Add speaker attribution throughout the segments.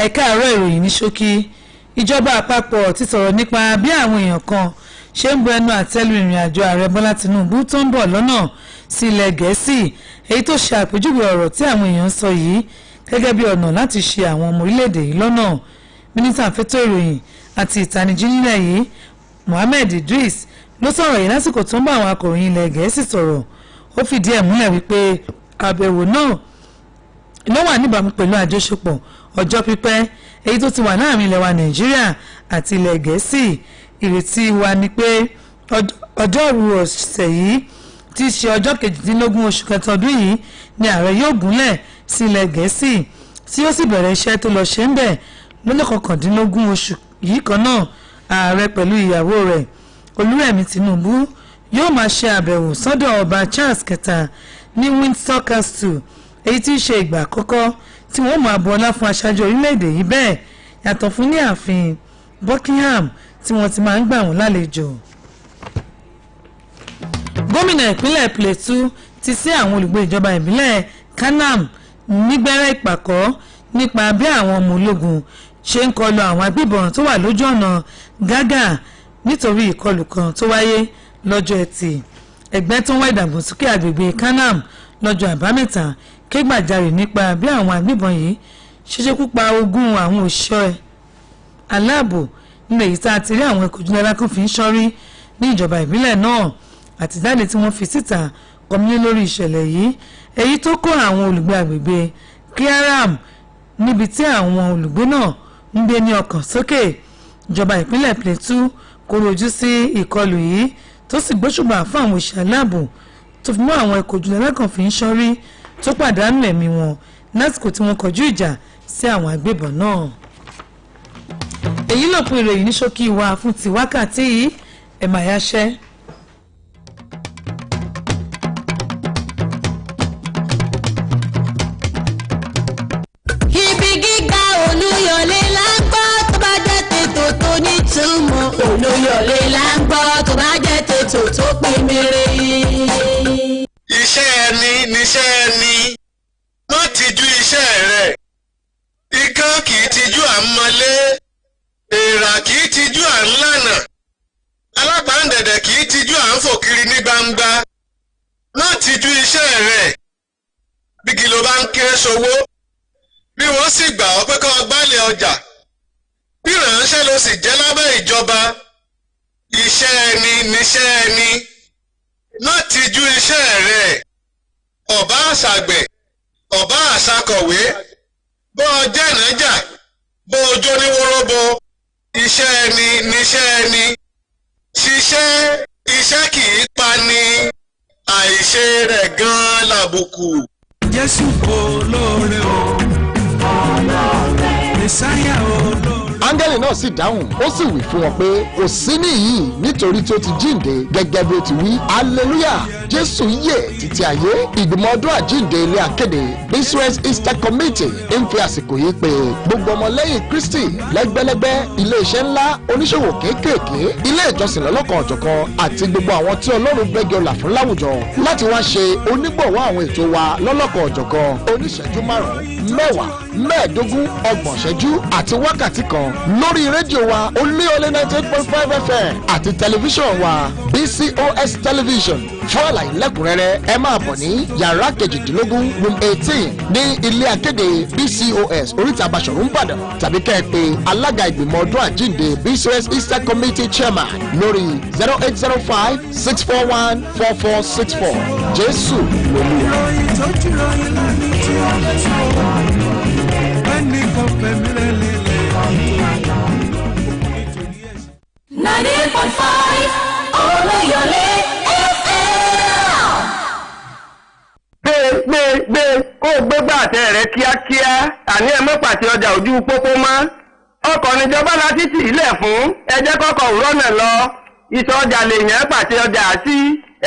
Speaker 1: ẹ̀ka àárọ̀ ìròyìn ní ṣókí ìjọba àpapọ̀ ti sọ̀rọ̀ nípa bí àwọn èèyàn kan ṣe ń bu ẹnu àtẹ́lu ìrìn àjò ààrẹ Bọ́lá Tinubu tó ń bọ̀ lọ́nà sí ilẹ̀ Gẹ̀ẹ́sì èyí tó ṣe àpèjúwe ọ̀rọ̀ tí àwọn èèyàn ń sọ yìí gẹ́gẹ́ bí ọ̀nà láti ṣe àwọn ọmọ orílẹ̀-èdè yìí lọ́nà. Mínísítà fẹ́tọ̀ ìròyìn àti ìtanijí nílẹ̀ yìí Mohammed Idris ló sọ̀rọ̀ yìí lásìkò tó ń bá àwọn akọ̀ròyìn ilẹ̀ Gẹ̀ẹ́sì sọ̀rọ̀. Ó fìdí ẹ̀ múlẹ̀ wípé àbẹ̀wò náà ló wà níbàámu pẹ̀lú àjọṣepọ̀ ọjọ́ pípẹ́ èyí tó ti wà láàrin ilẹ̀ wa Nàìjíríà àti ilẹ̀ Gẹ̀ẹ́sì. Ìrètí wa ni pé ọjọ́rú ọ̀sẹ̀ yìí tí í ṣe ọjọ́ 18 oṣù kẹta ọdún yìí ni ààrẹ yóò gúnlẹ̀ sí ilẹ̀ Gẹ̀ẹ́sì tí ó sì bẹ̀rẹ̀ iṣẹ́ tó lọ ṣe ń bẹ̀ lọ́jọ́ 19 oṣù yìí kan náà. Ààrẹ pẹ̀lú ìyàwó rẹ̀ Olúrẹ̀mí Tinubu yóò máa ṣe àbẹ̀wò sọ́dọ̀ ọba Charles kẹta ní Windsor Castle èyí tí í ṣe ìgbà àkọ́kọ́ tí wọ́n máa bu ọlá fún aṣáájú orílẹ̀-èdè yìí bẹ́ẹ̀ yàtọ̀ fún ní ààfin Buckingham tí wọ́n ti máa ń gbà wọ́n lálejò. Gómìnà ìpínlẹ̀ Plateau ti sí àwọn olùgbé ìjọba ìbílẹ̀ Kanam nígbẹ́rẹ́ ìpàkọ́ nípa bí àwọn ọmọ ológun ṣe ń kọlu àwọn agbébọn tó wà lójú ọ̀nà Gaga nítorí ìkọlù kan tó wáyé lọ́jọ́ Ẹtì. Ẹgbẹ́ tó ń wá ìdàgbàsókè àgbègbè Kanam lọ́jọ́ àbámẹ́ta ké gbàjarè nípa bí àwọn agbébọn yìí ṣe ṣekú pa ogún àwọn òṣìṣẹ́ aláàbò nílẹ̀ yìí tá a ti rí àwọn ìkójúlẹ̀ alákùnfin ṣọ́rí ní ìjọba ìbílẹ̀ náà. Àtìjáde tí wọ́n fi síta kọmílé lórí ìṣẹ̀lẹ̀ yìí èyí tó kó àwọn olùgbé àgbègbè Kiaram níbi tí àwọn olùgbé náà ń gbé ní ọkàn sókè. Ìjọba ìpínlẹ̀ Plateau kò rojú sí ìkọlù yìí tó sì gbóṣùbà fún àwọn òṣìṣẹ́ aláàbò tó fi mú àwọn ìkójúlẹ̀ alákùnfin ṣọ́rí tó pàdánù ẹ̀mí wọn lásìkò tí wọ́n kọjú ìjà sí àwọn agbébọn náà. Èyí lópin ìròyìn ní ṣókí wa fún ti wákàtí yìí ẹ̀ máa yáṣẹ́.
Speaker 2: Ibi gíga Olúyọlé là ń gbọ́ tó bá jẹ́ tètò tó nítumọ̀. Olúyọlé là ń gbọ́ tó bá jẹ́ tètò tó pín mèrè.
Speaker 3: Iṣẹ́ ẹni níṣẹ́ ẹni, má tijú iṣẹ́ rẹ̀. Ikán kì í tijú à ń mọlé, èèrà kì í tijú à ń lànà, alápàǹdẹ̀dẹ̀ kì í tijú à ń fò kiri ní gbangba. Má tijú iṣẹ́ rẹ̀. Bígi ló bá ń ké sowó, bí wọ́n sì gbà ọ́ pé kó gbálẹ̀ ọjà, bí ìránṣẹ́ ló sì jẹ́ lábẹ́ ìjọba. Iṣẹ́ ẹni níṣẹ́ ẹni. Má tijú iṣẹ́ rẹ̀. Ọ̀bá àṣàgbẹ̀, ọ̀bá àṣàkọ̀wé, bó o jẹ́ ìnájà, bó o jó ní wóróbo. Iṣẹ́ ẹni níṣẹ́ ẹni. Ṣiṣẹ́ iṣẹ́ kì í pa ni, àìṣe rẹ̀ gan-an làbùkù.
Speaker 4: Jésù olóore o, Mèsáyà olóore.
Speaker 5: Áńgẹ́lì náà sì dáhùn ó sì wí fún wọn pé kò sí níyìí nítorí tí ó ti jíǹde gẹ́gẹ́ bí ó ti wí. Hallelujah! Jésù yè títí ayé. Ìgbìmọ̀ ọdún àjíǹde ilé akéde Biswes Easter Committee ń fi àsìkò yìí pé gbogbo ọmọlẹ́yìn Kristi lẹ́gbẹ́lẹ́gbẹ́, ilé-iṣẹ́ ńlá, oníṣòwò kéékèèké, ilé ìjọsìn lọ́lọ́kan ọ̀jọ̀kan àti gbogbo àwọn tí Ọlọ́run gbẹ́jọ là fún láwùjọ láti wá ṣe onígbọ̀wọ́ àwọn ètò wa lọ́lọ́kan ọ̀jọ̀kan oníṣẹ́jú 5, 10, 15, 30 ìṣẹ́jú àti wákàtí kan lórí rédíò wa Oluyole 98.5 FM àti tẹlifíṣàn wa BCOS television. Fún àlàyé lẹ́kùnrẹ́rẹ́ ẹ máa bọ̀ ní yàrá 18 room 18 ní ilé akéde BCOS oríta Basọ̀rún Ìbàdàn tàbí kẹ́ ẹ pè alága ìgbìmọ̀ ọdún àjíǹde BCOS Easter Committee Chairman lórí 0805 641 4464. Jésù lolúwa.
Speaker 2: Oluyole FM.
Speaker 6: Gbé kó gbégbá àtẹ rẹ kíákíá, àní ẹ mọ́ pàṣẹ ọjà ojú pópó mọ́. Ọkọ̀ níjọba la títì ilẹ̀ fún, ẹ jẹ́ kọ́kọ́ òrọ́nà lọ. Ìsọ̀ ọjà lèèyàn pàṣẹ ọjà sí,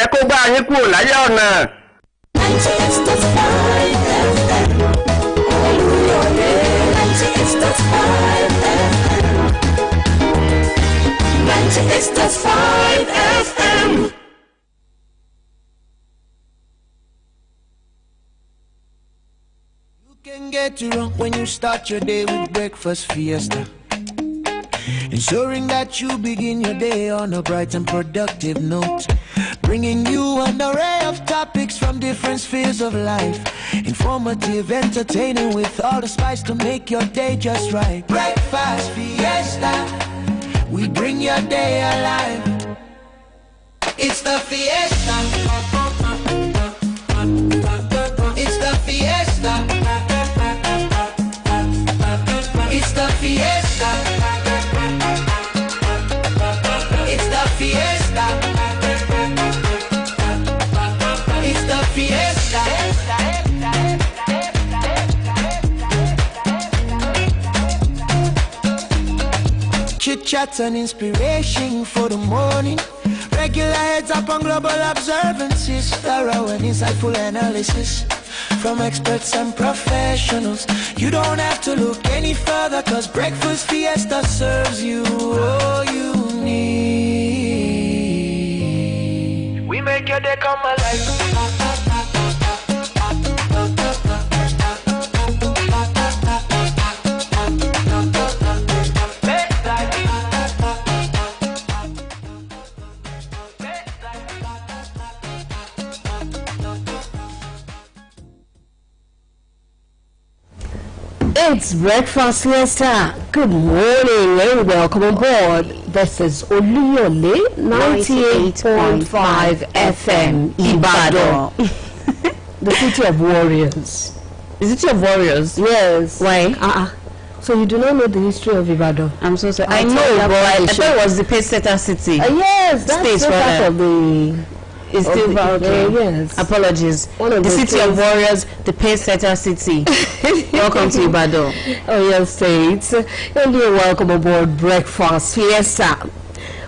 Speaker 6: ẹ kó gbá yín kúrò láyé ọ̀nà.
Speaker 2: 98.5 FM. Oluyole 98.5 FM. 98.5 FM.
Speaker 7: Can get you wrong when you start your day with breakfast fiesta. Ensuring that you begin your day on a bright and productive note. Bringing you an array of topics from different spheres of life. Informative, entertaining with all the spice to make your day just right. Breakfast fiesta, we bring your day alive. It's the fiesta. It's the fiesta. It's the fiesta. It's the fiesta. It's the fiesta. Chit chat and inspiration for the morning. Regular heads up on global observances. Thorough and insightful analysis from experts and professionals. You don't have to look any further, cause Breakfast Fiesta serves you all you need. We make your day come alive.
Speaker 8: It's Breakfast Fiesta. Good morning and welcome aboard. This is Oluyole 98.5 FM Ibadan. The city of warriors.
Speaker 9: The city of warriors?
Speaker 8: Yes.
Speaker 9: Why?
Speaker 8: So you do not know the history of Ibadan?
Speaker 9: I'm so sorry. I know, but I thought it was the pace-setter city.
Speaker 8: Yes, that's part of the...
Speaker 9: It's still okay.
Speaker 8: Yes.
Speaker 9: Apologies. The city of warriors, the pace-setter city. Welcome to Ibadan.
Speaker 8: Oh yes, States. And you're welcome aboard Breakfast Fiesta.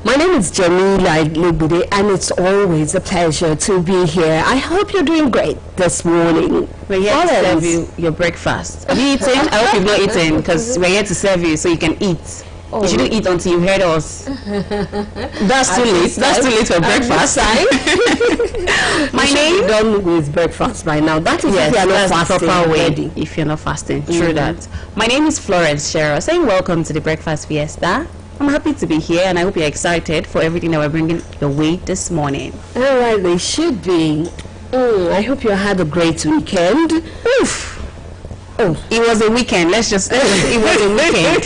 Speaker 8: My name is Jamila Lebude, and it's always a pleasure to be here. I hope you're doing great this morning.
Speaker 9: We're here to serve you your breakfast. Have you eaten? I hope you've not eaten, because we're here to serve you so you can eat. You shouldn't eat until you heard us. That's too late. That's too late for breakfast. My name?
Speaker 8: Done with breakfast by now. That is if you're not fasting.
Speaker 9: Proper way. If you're not fasting, true that. My name is Florence Shera, saying welcome to the Breakfast Fiesta. I'm happy to be here, and I hope you're excited for everything that we're bringing your way this morning.
Speaker 8: All right, they should be. I hope you had a great weekend.
Speaker 9: Oof. Oh, it was a weekend. It was a weekend.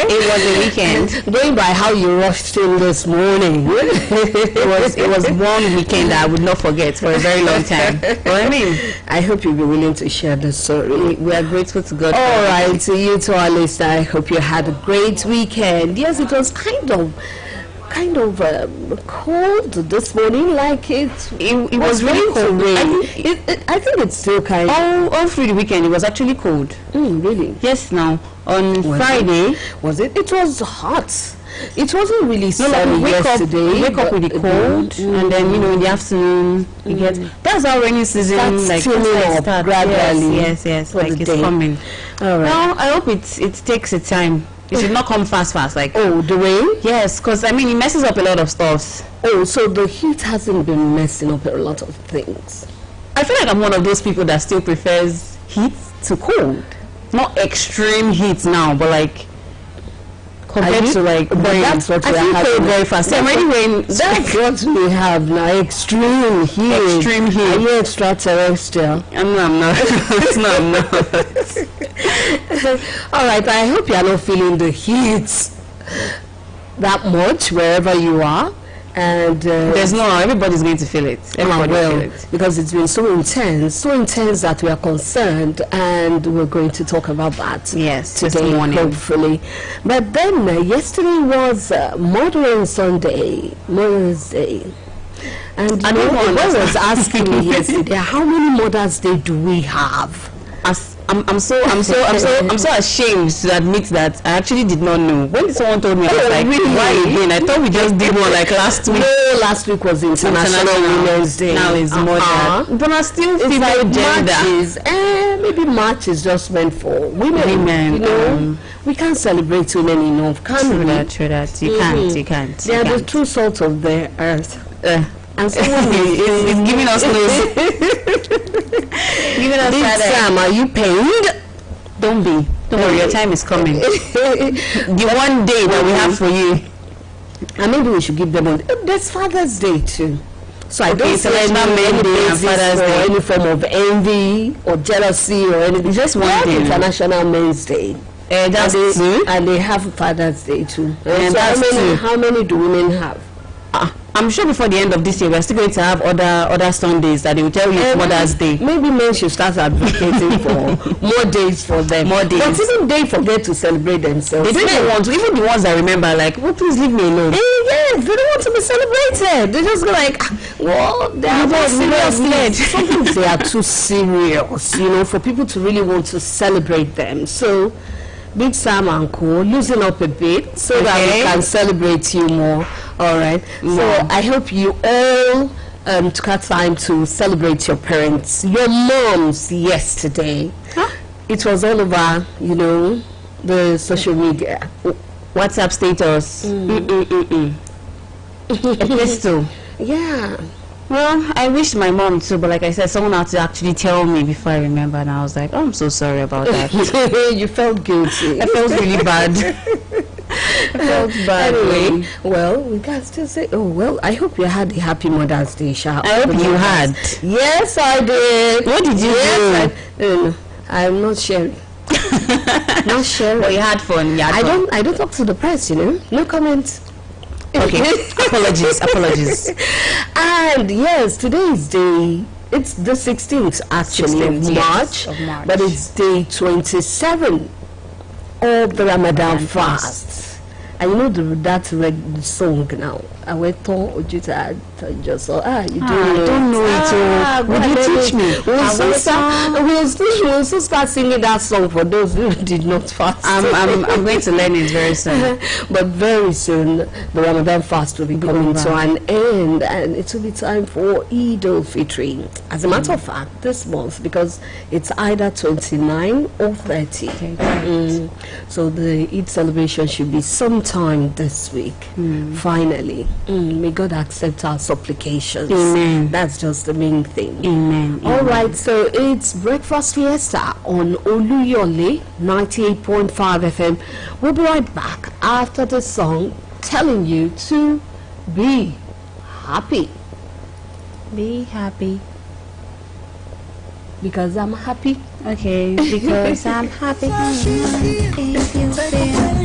Speaker 9: It was a weekend.
Speaker 8: Going by how you rushed in this morning.
Speaker 9: it was one weekend that I would not forget for a very long time. I mean,
Speaker 8: I hope you'll be willing to share the story.
Speaker 9: We are grateful to God.
Speaker 8: All right, to you, to our listener, I hope you had a great weekend. Yes, it was kind of cold this morning, like it
Speaker 9: was really cold.
Speaker 8: I think it's still kind of
Speaker 9: all through the weekend it was actually cold.
Speaker 8: Really?
Speaker 9: Yes. Now on Friday
Speaker 8: was it was hot. It wasn't really sunny yesterday.
Speaker 9: We wake up with the cold, and then in the afternoon you get. That's how rainy season
Speaker 8: up gradually.
Speaker 9: Yes, like it's coming.
Speaker 8: All right.
Speaker 9: Now I hope it takes a time. It should not come fast, like...
Speaker 8: Oh, the rain?
Speaker 9: Yes, because, I mean, it messes up a lot of stuff.
Speaker 8: Oh, so the heat hasn't been messing up a lot of things.
Speaker 9: I feel like I'm one of those people that still prefers heat to cold. Not extreme heat now, but, like... Compared to, like,
Speaker 8: but that's what we
Speaker 9: have. I feel very fast. I'm already wearing...
Speaker 8: That's what we have now. Extreme heat.
Speaker 9: Extreme heat.
Speaker 8: Are you extraterrestrial?
Speaker 9: I'm not. No, I'm not.
Speaker 8: All right, I hope you are not feeling the heat that much wherever you are. And
Speaker 9: there's everybody's going to feel it. Everybody will feel it.
Speaker 8: Because it's been so intense that we are concerned, and we're going to talk about that today,
Speaker 9: this morning,
Speaker 8: hopefully. But then yesterday was Mother's Day, and I was asking me yesterday, how many Mother's Day do we have?
Speaker 9: I'm so ashamed to admit that I actually did not know. When someone told me, I was like, really? Why again? I thought we just did one like last week.
Speaker 8: No, last week was International Women's Day.
Speaker 9: Now it's Mother. But I still feel like gender.
Speaker 8: Maybe March is just meant for women. We can't celebrate women enough, can we?
Speaker 9: True that. You can't.
Speaker 8: They are the true salt of the earth. And someone
Speaker 9: is giving us news. Giving us
Speaker 8: Big Sam, are you pained?
Speaker 9: Don't be. Don't worry, your time is coming. The one day that we have for you.
Speaker 8: And maybe we should give them one. There's Father's Day too. So I don't
Speaker 9: so
Speaker 8: see
Speaker 9: like not
Speaker 8: any
Speaker 9: many
Speaker 8: basis
Speaker 9: Father's
Speaker 8: for
Speaker 9: Day.
Speaker 8: any form of envy or jealousy or anything.
Speaker 9: Just one
Speaker 8: They have
Speaker 9: day.
Speaker 8: International Men's Day.
Speaker 9: That's true.
Speaker 8: And they have Father's Day too.
Speaker 9: And
Speaker 8: So
Speaker 9: that's true.
Speaker 8: how many do women have?
Speaker 9: I'm sure before the end of this year, we're still going to have other Sundays that they will tell you it's Mother's Day.
Speaker 8: Maybe men should start advocating for more days for them.
Speaker 9: More days.
Speaker 8: But even they forget to celebrate themselves.
Speaker 9: They don't want to, even the ones that remember, like, oh, please leave me alone.
Speaker 8: Yes, they don't want to be celebrated. They just go like, well, they are more serious. Sometimes they are too serious, for people to really want to celebrate them. So, Big Sam and Co. loosen up a bit so that we can celebrate you more. All right. So I hope you all took out time to celebrate your parents, your moms yesterday. It was all over, the social media.
Speaker 9: WhatsApp status. Epistle.
Speaker 8: Yeah.
Speaker 9: Well, I wished my mom too, but like I said, someone had to actually tell me before I remember, and I was like, oh, I'm so sorry about that.
Speaker 8: You felt guilty.
Speaker 9: I felt really bad. I felt bad.
Speaker 8: Anyway, well, we can still say, I hope you had a happy Mother's Day, Sha.
Speaker 9: I hope you had.
Speaker 8: Yes, I did.
Speaker 9: What did you do?
Speaker 8: I'm not sharing. Not sharing.
Speaker 9: Well, you had fun.
Speaker 8: I don't talk to the press, No comments.
Speaker 9: Okay. Apologies.
Speaker 8: And yes, today's day, it's the 16th actually of March, but it's day 27 of the Ramadan fast. And that red song now. I went to just you do
Speaker 9: I don't know it. Would you teach me?
Speaker 8: We'll still start singing that song for those who did not fast.
Speaker 9: I'm going to learn it very soon.
Speaker 8: But very soon the Ramadan fast will be coming to an end, and it will be time for Eid al-Fitr. As a matter of fact, this month, because it's either 29 or 30. So the Eid celebration should be sometime this week. Finally. May God accept our supplications.
Speaker 9: Amen.
Speaker 8: That's just the main thing.
Speaker 9: Amen.
Speaker 8: All right, so it's Breakfast Fiesta on Oluyole 98.5 FM. We'll be right back after the song telling you to be happy.
Speaker 9: Be happy.
Speaker 8: Because I'm happy.
Speaker 9: Okay, because I'm happy. If you feel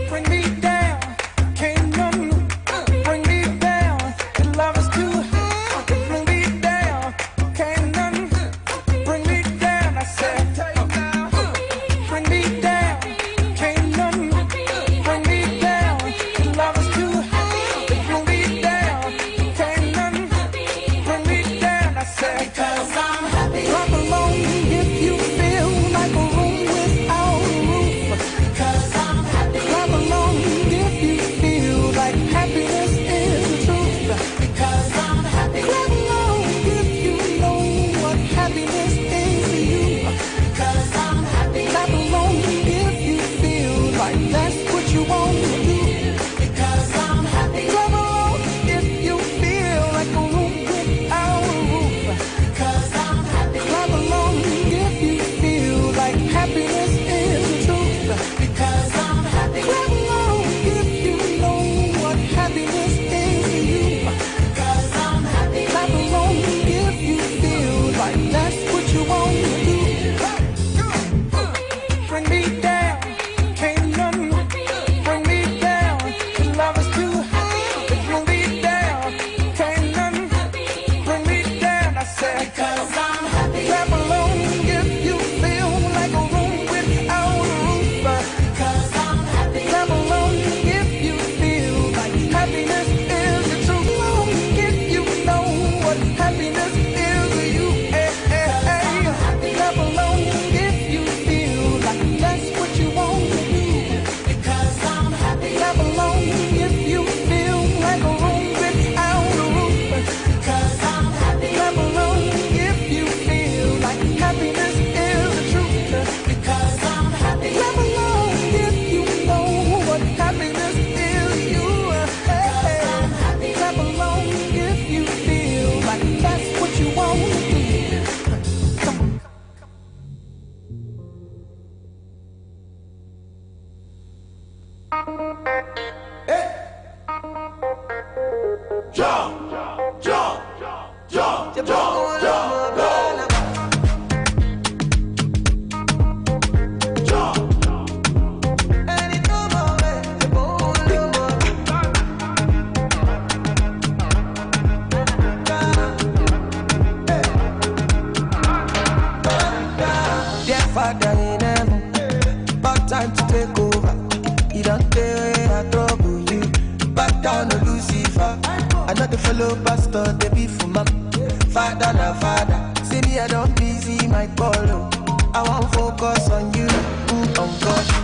Speaker 10: Bring me down, can't know.
Speaker 7: follow pastor, they be for mom. Father na father. See me, I don't busy my ball. I won't focus on you, on God.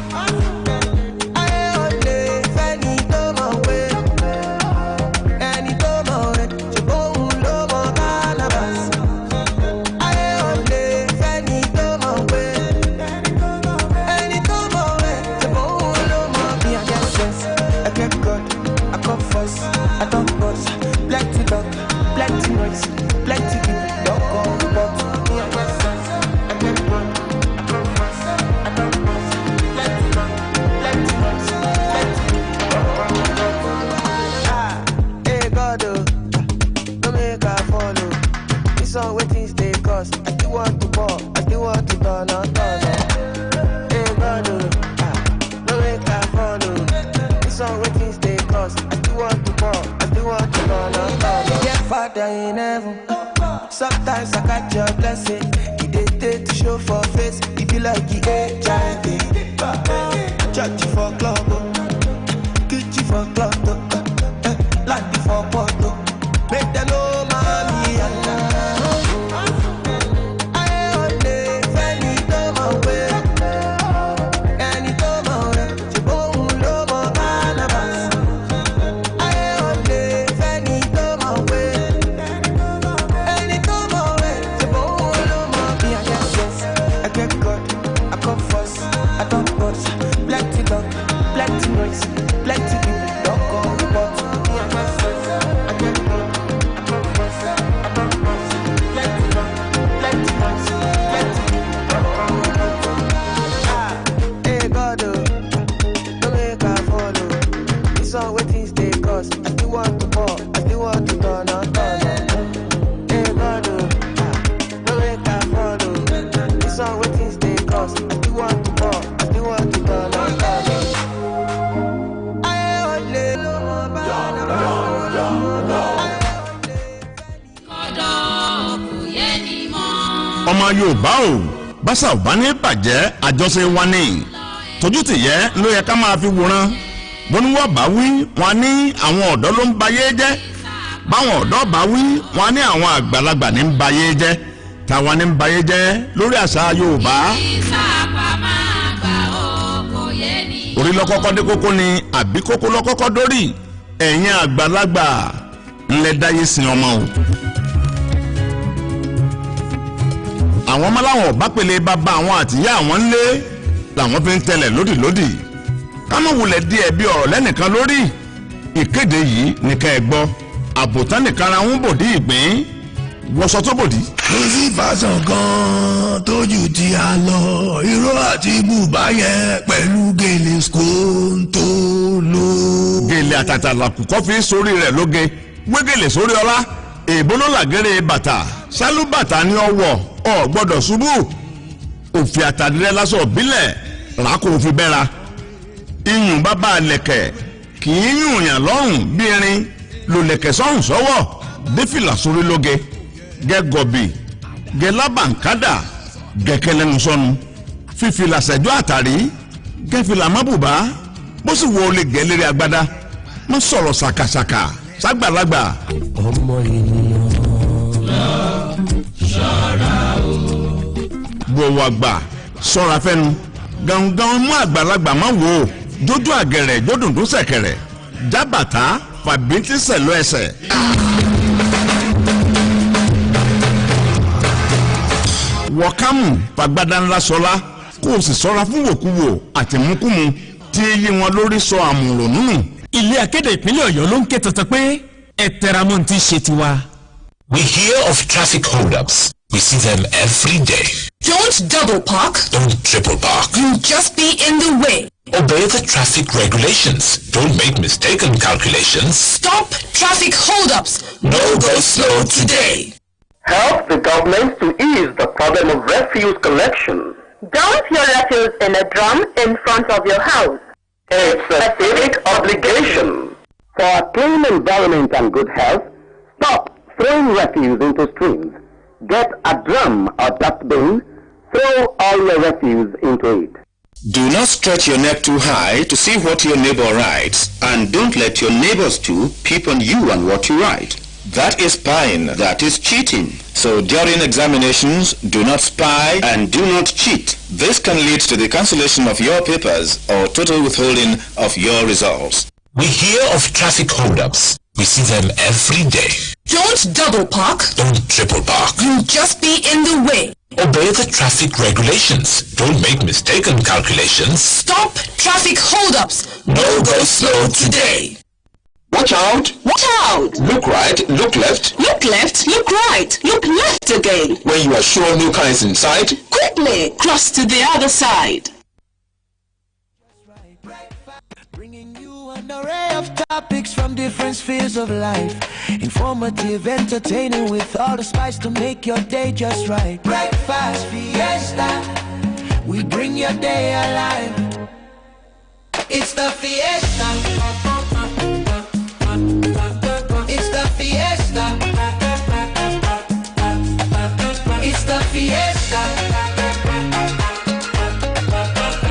Speaker 7: Sometimes I catch your blessing. You did to show for face. If you like it, HIV. Church for club, kitchen for club, land for photo. Make them know mommy and
Speaker 10: ọmọ Yorùbá o báṣà ò bá ní bàjẹ́ àjọṣe wa ní tójú tìyẹ́ ló yẹ ká máa fi wòran bóníwọ̀ bá wí wọn ní àwọn ọ̀dọ́ ló ń bayé jẹ́ báwọn ọ̀dọ́ bá wí wọn ní àwọn àgbàlagbà ní ń bayé jẹ́ táwa ní ń bayé jẹ́ lórí àṣà Yorùbá. orí lọ́kọ́kọ́ dé kókó ni àbí kókó lọ́kọ́kọ́ dórí ẹ̀yin àgbàlagbà ńlẹ̀ dáyé sin ọmọ o. àwọn ọmọ láwọn ọba pèlè bàbá àwọn àtìyá àwọn ńlé làwọn fi ń tẹlẹ̀ lódìlódì kámọ́ wulẹ̀ díẹ̀ bí ọ̀rọ̀ lẹ́nìkan lórí ìkéde yìí nìkan ẹ̀ gbọ́ àbòtán nìkan ra ń bòdì ìgbín wọ́sọ tó bòdì.
Speaker 11: kò sí ìfàsàn kan tójú ti a lọ ìró àti bùbá yẹn pẹ̀lú gèlè skóńtó ló.
Speaker 10: gèlè àtàtà làkùkọ́ fi sórí rẹ̀ lóge wégèlè sórí ọlá èèbó ló làgẹ́rẹ́ bàtà sálú bàtà ní ọwọ́ ọ gbọ́dọ̀ ṣubú òfì àtàdírẹ́ lásán òbílẹ̀ làákò òfin bẹ́ra iyùn bàbá lẹ̀kẹ̀ kì í yùn yàn lọ́rùn bí irin lò lẹ̀kẹ̀ sọ́rùn sọ́wọ́ défìlà sórí lóge gẹ́gọ̀bì gẹ́lábàǹkádà gẹ́kẹ́lẹ́nu sọ́nu fífìlà sẹ́jọ́ àtàrí gẹ́fìlà mábùbá bó sì wọ olè gẹ́lẹ́rẹ́ agbádá má sọ̀rọ̀ ṣàkàṣàkà ságbàlagbà.
Speaker 11: ọmọ ènìyàn ṣọ́ra o.
Speaker 10: gbowó àgbà sọ́ra fẹ́nu gangan mú àgbàlagbà má wò ó jójú àgẹ̀rẹ̀ jódùndún sẹ̀kẹ̀rẹ̀ jábàtà fàbíntì sẹ̀lú ẹsẹ̀. wọ́kámù fàgbádá ńlá sọlá kó o sì sọ́ra fún wòkúwò àti múkúmu tí yí wọn lórí sọ àmùrò nínú.
Speaker 12: ilé akéde ìpínlẹ̀ Ọ̀yọ́ ló ń ké tantan pé ẹ tẹra mọ́ ní ti ṣe tiwa.
Speaker 13: We hear of traffic holdups. We see them every day.
Speaker 2: Don't double park.
Speaker 13: Don't triple park.
Speaker 2: You'll just be in the way.
Speaker 13: Obey the traffic regulations. Don't make mistaken calculations.
Speaker 2: Stop traffic holdups.
Speaker 13: No go slow today.
Speaker 6: Help the government to ease the problem of refuse collection.
Speaker 14: Dump your refuse in a drum in front of your house.
Speaker 6: It's a civic obligation. For a clean environment and good health, stop throwing refuse into streams. Get a drum or dustbin. Throw all your refuse into it.
Speaker 15: Do not stretch your neck too high to see what your neighbor writes, and don't let your neighbors too peep on you and what you write. That is spying. That is cheating. So during examinations, do not spy and do not cheat. This can lead to the cancellation of your papers or total withholding of your results.
Speaker 13: We hear of traffic holdups. We see them every day.
Speaker 2: Don't double park.
Speaker 13: Don't triple park.
Speaker 2: You'll just be in the way.
Speaker 13: Obey the traffic regulations. Don't make mistaken calculations.
Speaker 2: Stop traffic holdups.
Speaker 13: No go slow today.
Speaker 15: Watch out!
Speaker 2: Watch out!
Speaker 15: Look right, look left.
Speaker 2: Look left, look right, look left again.
Speaker 15: When you are sure no car is in sight,
Speaker 2: quickly cross to the other side.
Speaker 7: Bringing you an array of topics from different spheres of life. Informative, entertaining, with all the spice to make your day just right. Breakfast Fiesta, we bring your day alive. It's the fiesta. It's the fiesta. It's the fiesta.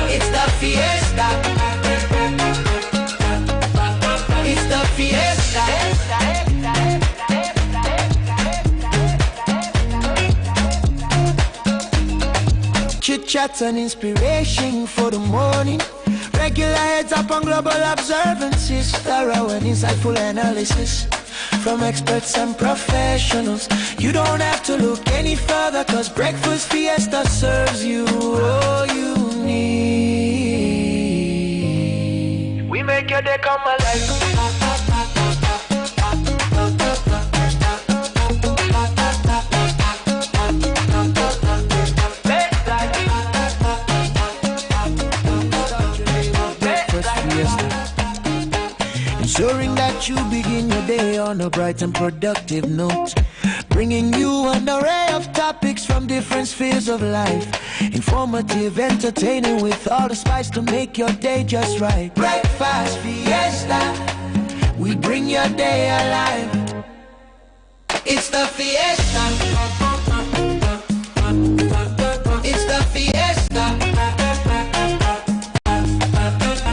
Speaker 7: It's the fiesta. It's the fiesta. Chit chat and inspiration for the morning. Regular heads up on global observances. Thorough and insightful analysis from experts and professionals. You don't have to look any further, cause Breakfast Fiesta serves you all you need. We make your day come alive. Ensuring that you begin your day on a bright and productive note. Bringing you an array of topics from different spheres of life. Informative, entertaining, with all the spice to make your day just right. Breakfast Fiesta, we bring your day alive. It's the fiesta. It's the fiesta.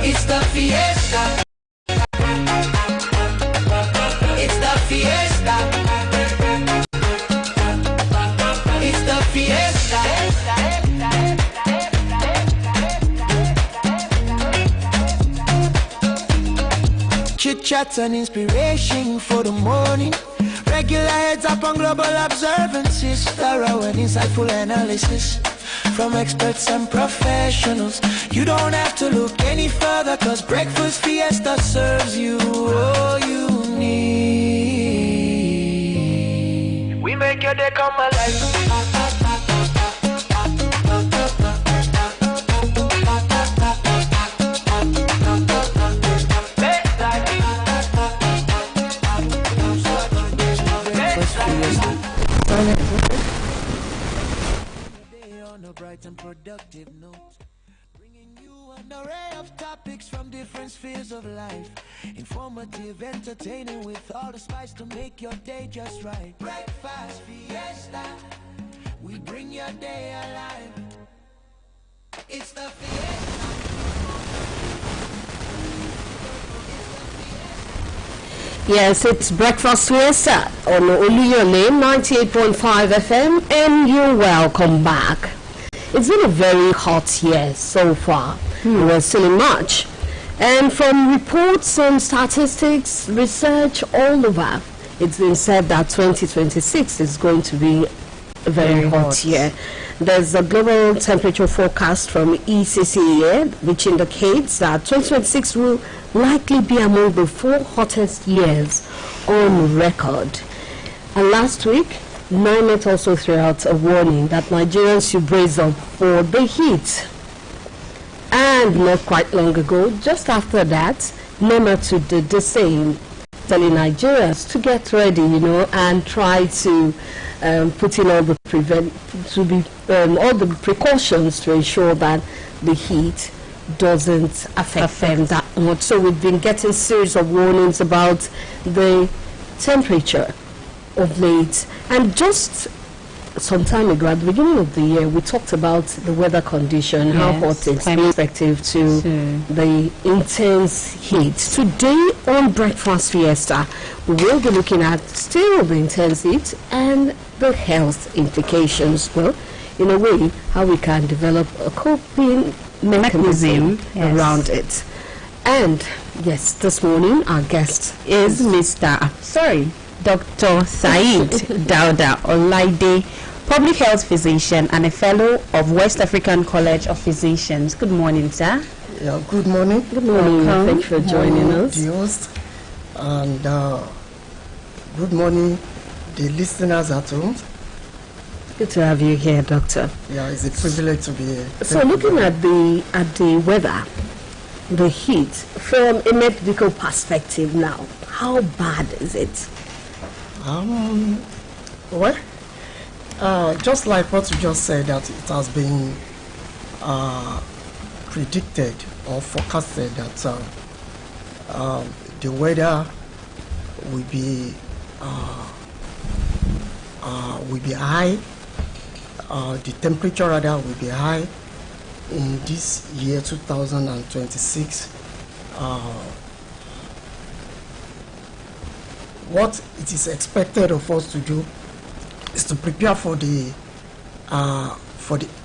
Speaker 7: It's the fiesta. It's the fiesta. It's the fiesta. Chit chat and inspiration for the morning. Regular heads up on global observances. Thorough and insightful analysis from experts and professionals. You don't have to look any further, cause Breakfast Fiesta serves you all you need. We make your day come alive. On a bright and productive note, bringing you an array of topics from different spheres of life. Informative, entertaining, with all the spice to make your day just right. Breakfast Fiesta, we bring your day alive. It's the fiesta.
Speaker 8: Yes, it's Breakfast Fiesta on Oluyole 98.5 FM, and you're welcome back. It's been a very hot year so far. We're still in March. And from reports and statistics, research all over, it's been said that 2026 is going to be a very hot year. There's a global temperature forecast from ECCA, which indicates that 2026 will likely be among the 4 hottest years on record. And last week, NIMET also threw out a warning that Nigerians should brace up for the heat. And not quite long ago, just after that, NEMA did the same, telling Nigerians to get ready, and try to put in all the all the precautions to ensure that the heat doesn't affect them that much. So we've been getting series of warnings about the temperature of late, and just some time ago, at the beginning of the year, we talked about the weather condition, how hot it's been respective to the intense heat. Today on Breakfast Fiesta, we will be looking at still the intense heat and the health implications. Well, in a way, how we can develop a coping mechanism around it. And yes, this morning our guest
Speaker 9: is Dr. Said Dauda Olaide, public health physician and a fellow of West African College of Physicians. Good morning, sir.
Speaker 16: Yeah, good morning.
Speaker 8: Good morning. Thank you for joining us.
Speaker 16: The host, and good morning, the listeners at home.
Speaker 8: Good to have you here, Doctor.
Speaker 16: Yeah, it's a privilege to be here.
Speaker 8: So, looking at the weather, the heat, from a medical perspective now, how bad is it?
Speaker 16: Well, just like what you just said, that it has been predicted or forecasted that the weather will be high. The temperature rather will be high in this year 2026. What it is expected of us to do is to prepare for the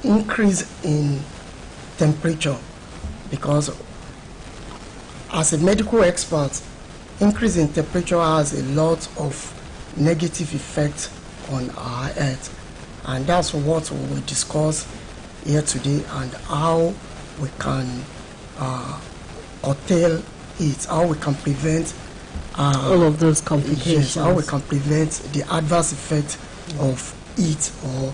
Speaker 16: increase in temperature, because as a medical expert, increase in temperature has a lot of negative effects on our health, and that's what we will discuss here today, and how we can curtail it, how we can prevent
Speaker 8: all of those complications.
Speaker 16: Yes, how we can prevent the adverse effect of heat or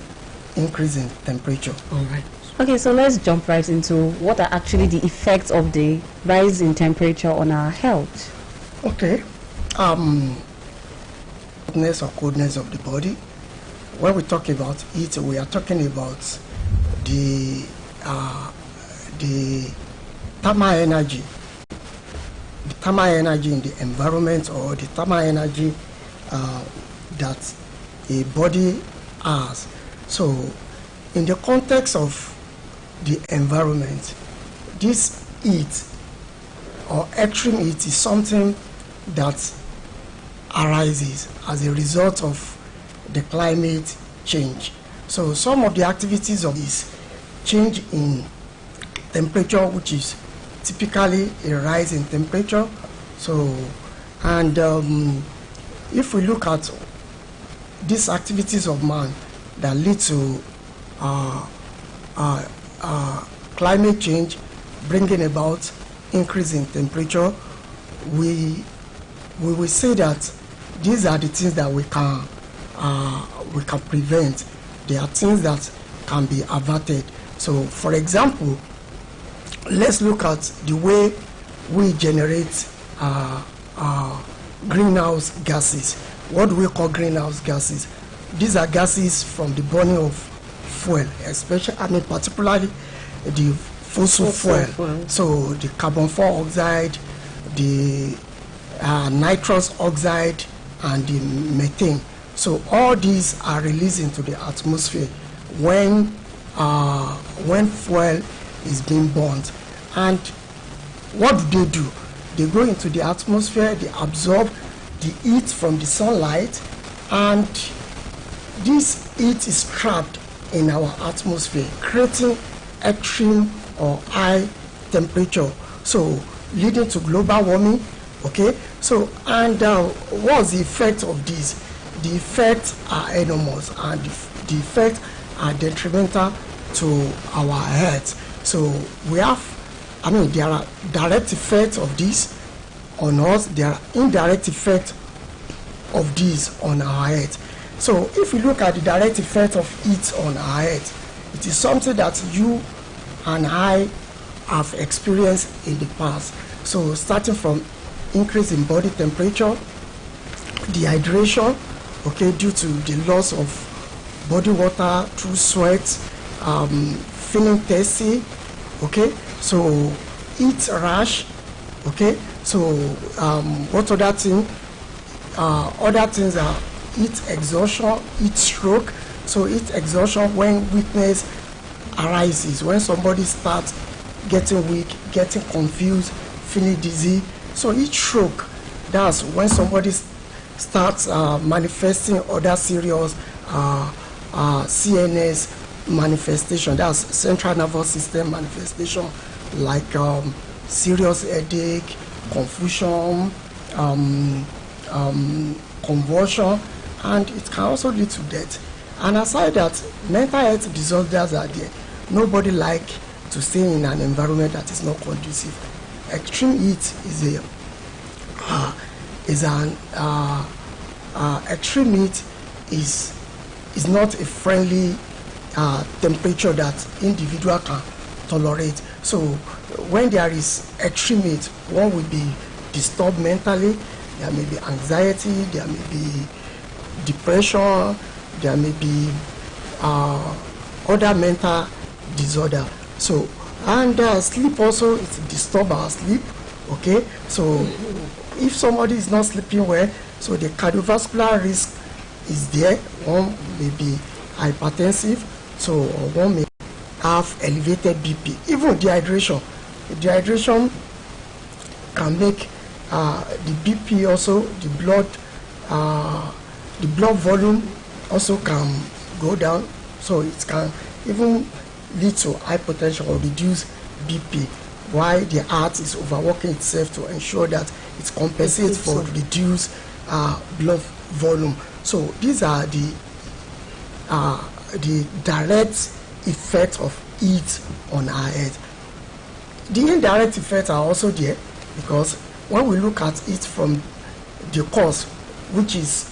Speaker 16: increase in temperature.
Speaker 8: All right.
Speaker 9: Okay, so let's jump right into what are actually the effects of the rise in temperature on our health.
Speaker 16: Okay. Hotness or coldness of the body. When we talk about heat, we are talking about the thermal energy. The thermal energy in the environment, or the thermal energy that a body has. So, in the context of the environment, this heat or extreme heat is something that arises as a result of the climate change. So, some of the activities of this change in temperature, which is typically a rise in temperature. So, and if we look at these activities of man that lead to climate change bringing about increase in temperature, we will say that these are the things that we can prevent. They are things that can be averted. So, for example, let's look at the way we generate greenhouse gases. What do we call greenhouse gases? These are gases from the burning of fuel, especially, particularly the fossil fuel. So the carbon dioxide, the nitrous oxide, and the methane. So all these are released into the atmosphere when fuel is being burned. And what do? They go into the atmosphere, they absorb the heat from the sunlight, and this heat is trapped in our atmosphere, creating extreme or high temperature, so leading to global warming. Okay, so and what's the effect of this? The effects are enormous, and the effects are detrimental to our health. So we have, there are direct effects of this on us, there are indirect effects of this on our health. So if we look at the direct effect of it on our health, it is something that you and I have experienced in the past. So starting from increase in body temperature, dehydration, okay, due to the loss of body water through sweat, feeling thirsty, okay, so heat rash, okay, so what other thing? Other things are heat exhaustion, heat stroke, So heat exhaustion when weakness arises, when somebody starts getting weak, getting confused, feeling dizzy. So heat stroke, that's when somebody starts manifesting other serious CNS manifestation, that's central nervous system manifestation, like serious headache, confusion, convulsion, and it can also lead to death. And aside that, mental health disorders are there. Nobody like to stay in an environment that is not conducive. Extreme heat extreme heat is not a friendly temperature that individual can tolerate. So when there is extreme heat, one will be disturbed mentally. There may be anxiety, there may be depression, there may be other mental disorder. So and sleep also, it disturb our sleep. Okay, so if somebody is not sleeping well, so the cardiovascular risk is there. One may be hypertensive, so one may have elevated BP. Even dehydration can make the BP also, the blood volume also can go down, so it can even lead to hypertension or reduce BP, while the heart is overworking itself to ensure that it compensates for reduced blood volume. So these are the direct effects of heat on our health. The indirect effects are also there, because when we look at it from the cause, which is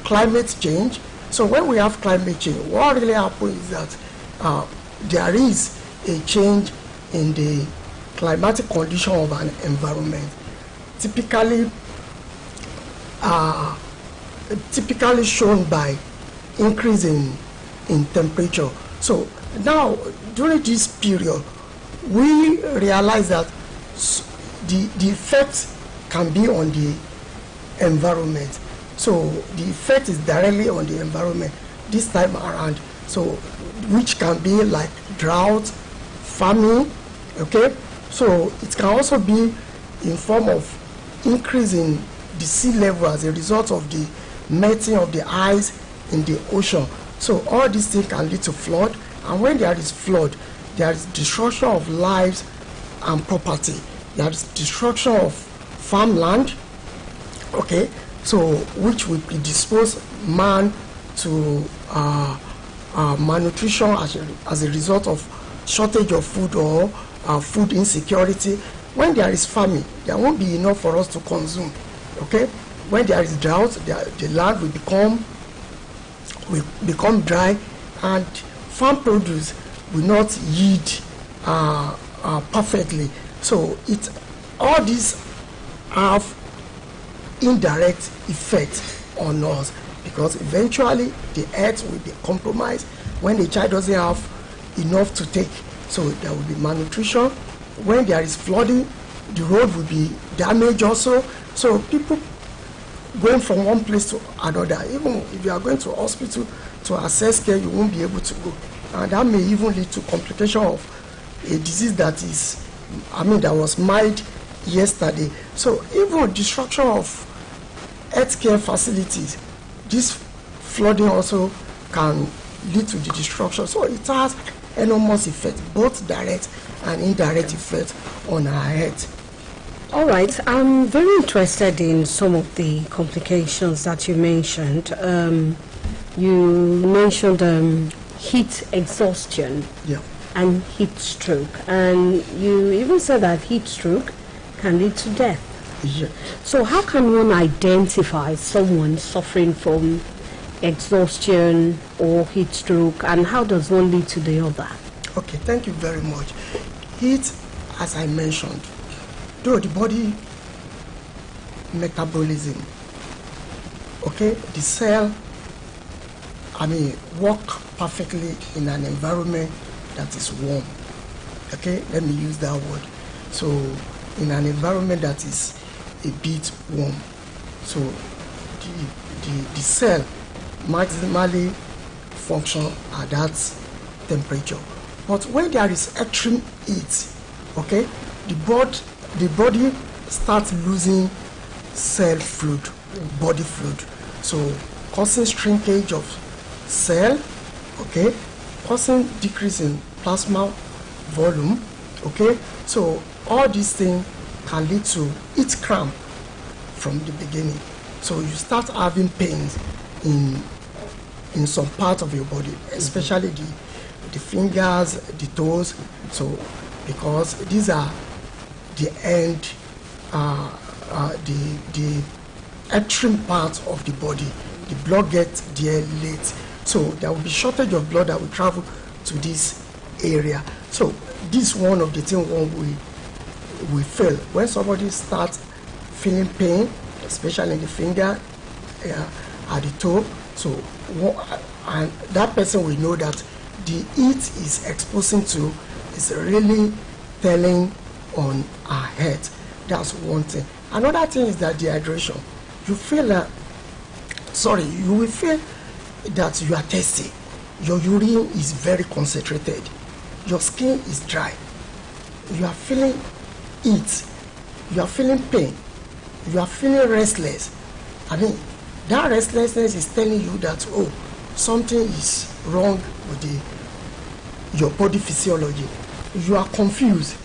Speaker 16: climate change. So when we have climate change, what really happens is that there is a change in the climatic condition of an environment, typically shown by increase in temperature. So now during this period, we realize that the effect can be on the environment. So the effect is directly on the environment this time around. So which can be like drought, famine, okay? So it can also be in form of increase in the sea level as a result of the melting of the ice in the ocean. So all these things can lead to flood, and when there is flood, there is destruction of lives and property. There is destruction of farmland, okay? So which will predispose man to malnutrition as a result of shortage of food or food insecurity. When there is famine, there won't be enough for us to consume. Okay, when there is drought, the land will become dry, and farm produce will not yield perfectly. So all these have indirect effect on us, because eventually the earth will be compromised when the child doesn't have enough to take. So there will be malnutrition. When there is flooding, the road will be damaged also. So people going from one place to another, even if you are going to hospital to access care, you won't be able to go, and that may even lead to complication of a disease that was mild yesterday. So even destruction of healthcare facilities, this flooding also can lead to the destruction. So it has enormous effect, both direct and indirect effect on our health.
Speaker 8: All right, I'm very interested in some of the complications that you mentioned. You mentioned heat exhaustion,
Speaker 16: yeah,
Speaker 8: and heat stroke, and you even said that heat stroke can lead to death.
Speaker 16: Yeah.
Speaker 8: So how can one identify someone suffering from exhaustion or heat stroke, and how does one lead to the other?
Speaker 16: Okay, thank you very much. Heat, as I mentioned, though the body metabolism, okay, the cell work perfectly in an environment that is warm. Okay, let me use that word. So in an environment that is a bit warm, so the cell maximally function at that temperature. But when there is extreme heat, okay, the body starts losing cell fluid, body fluid, so causing shrinkage of cell, okay, causing decrease in plasma volume, okay. So all these things can lead to heat cramp from the beginning. So you start having pains in some part of your body, especially the fingers, the toes. So because these are the end, the extreme part of the body, the blood gets there late. So there will be shortage of blood that will travel to this area. So this one of the things we feel when somebody starts feeling pain, especially in the finger, at the toe. So and that person will know that the heat is exposing to is really telling on our head. That's one thing. Another thing is that dehydration. You feel you will feel that you are thirsty. Your urine is very concentrated. Your skin is dry. You are feeling heat. You are feeling pain. You are feeling restless. I mean, that restlessness is telling you that, oh, something is wrong with your body physiology. You are confused.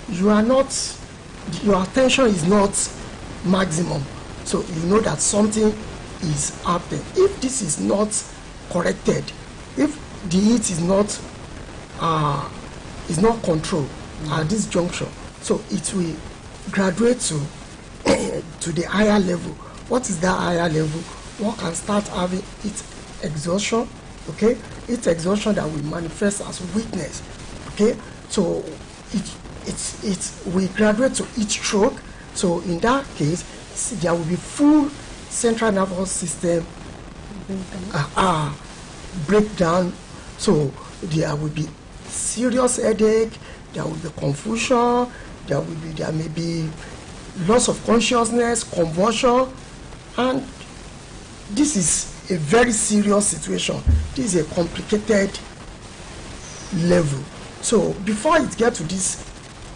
Speaker 16: You are not, your attention is not maximum. So you know that something is happening. If this is not corrected, if the heat is not controlled at this juncture, so it will graduate to the higher level. What is that higher level? One can start having heat exhaustion, okay? Heat exhaustion that will manifest as weakness, okay? So it will graduate to heat stroke. So in that case, there will be full central nervous system breakdown. So there will be serious headache, there will be confusion, there may be loss of consciousness, convulsion, and this is a very serious situation. This is a complicated level. So before it gets to this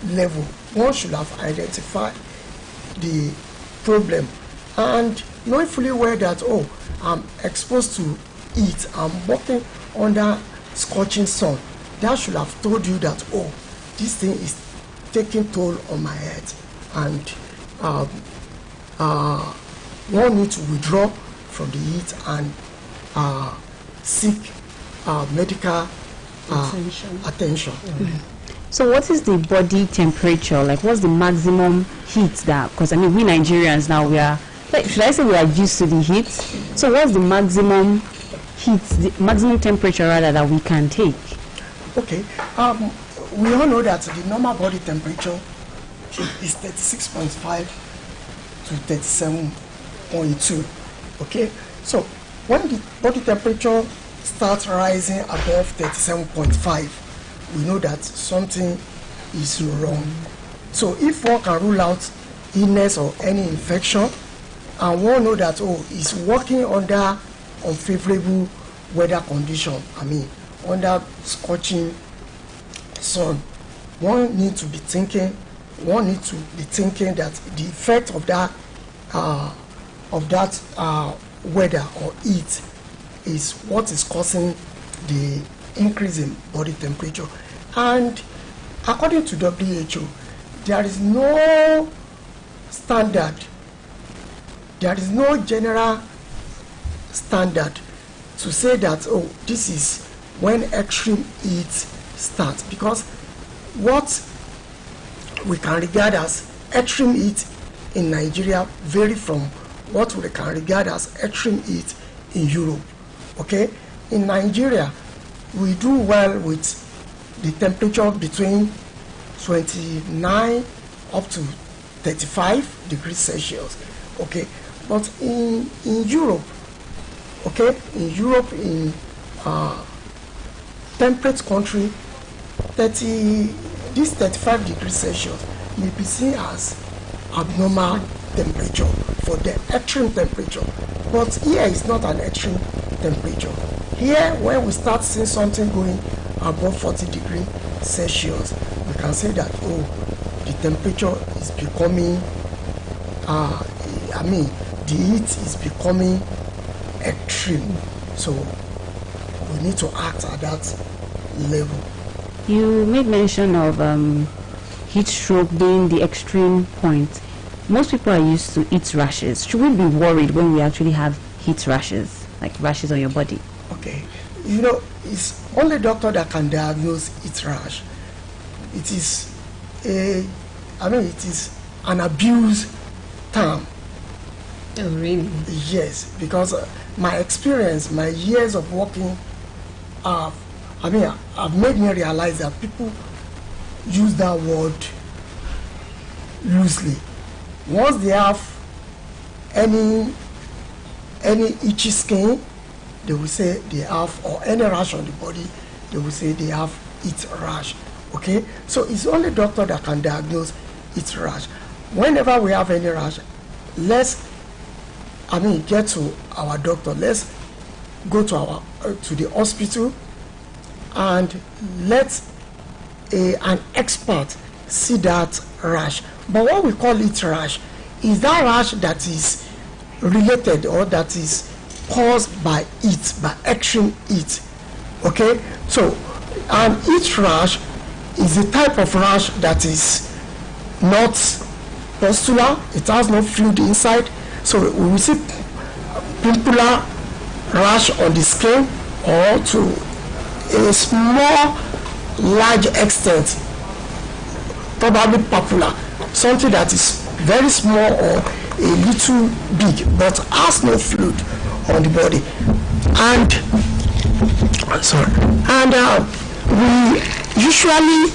Speaker 16: level, one should have identified the problem and knowing fully well that, oh, I'm exposed to heat, I'm working under scorching sun. That should have told you that, oh, this thing is taking toll on my head, and one needs to withdraw from the heat and seek medical attention.
Speaker 9: So what is the body temperature? Like, what's the maximum heat that, because I mean, we Nigerians now, we are, like, should I say we are used to the heat? So what's the maximum heat, the maximum temperature rather, that we can take?
Speaker 16: Okay, we all know that the normal body temperature is 36.5 to 37.2. Okay, so when the body temperature starts rising above 37.5, we know that something is wrong. So if one can rule out illness or any infection, and one know that, oh, it's working under unfavorable weather condition, I mean under scorching sun, one needs to be thinking that the effect of that weather or heat is what is causing the increase in body temperature. And according to WHO, there is no standard, there is no general standard to say that, oh, this is when extreme heat starts, because what we can regard as extreme heat in Nigeria vary from what we can regard as extreme heat in Europe. Okay, in Nigeria we do well with the temperature between 29 up to 35 degrees Celsius. Okay, but in Europe, okay, in temperate country, 35 degrees Celsius may be seen as abnormal temperature for the extreme temperature. But here is not an extreme temperature. Here, when we start seeing something going above 40 degrees Celsius, we can say that, the temperature is becoming, the heat is becoming extreme. So we need to act at that level.
Speaker 9: You made mention of heat stroke being the extreme point. Most people are used to heat rashes. Should we be worried when we actually have heat rashes, like rashes on your body?
Speaker 16: Okay, it's only doctor that can diagnose heat rash. It is it is an abused term.
Speaker 8: Oh, really?
Speaker 16: Yes, because my experience, my years of working, have made me realize that people use that word loosely. Once they have any itchy skin, they will say they have, or any rash on the body, they will say they have heat rash. Okay, so it's only doctor that can diagnose heat rash. Whenever we have any rash, let's get to our doctor. Let's go to the hospital and let an expert see that rash. But what we call it rash is that rash that is related or that is caused by heat, by extreme heat. Okay, so an heat rash is a type of rash that is not pustular. It has no fluid inside. So we will see pimpular rash on the skin, or to a small, large extent, probably papular, something that is very small or a little big, but has no fluid on the body. And we usually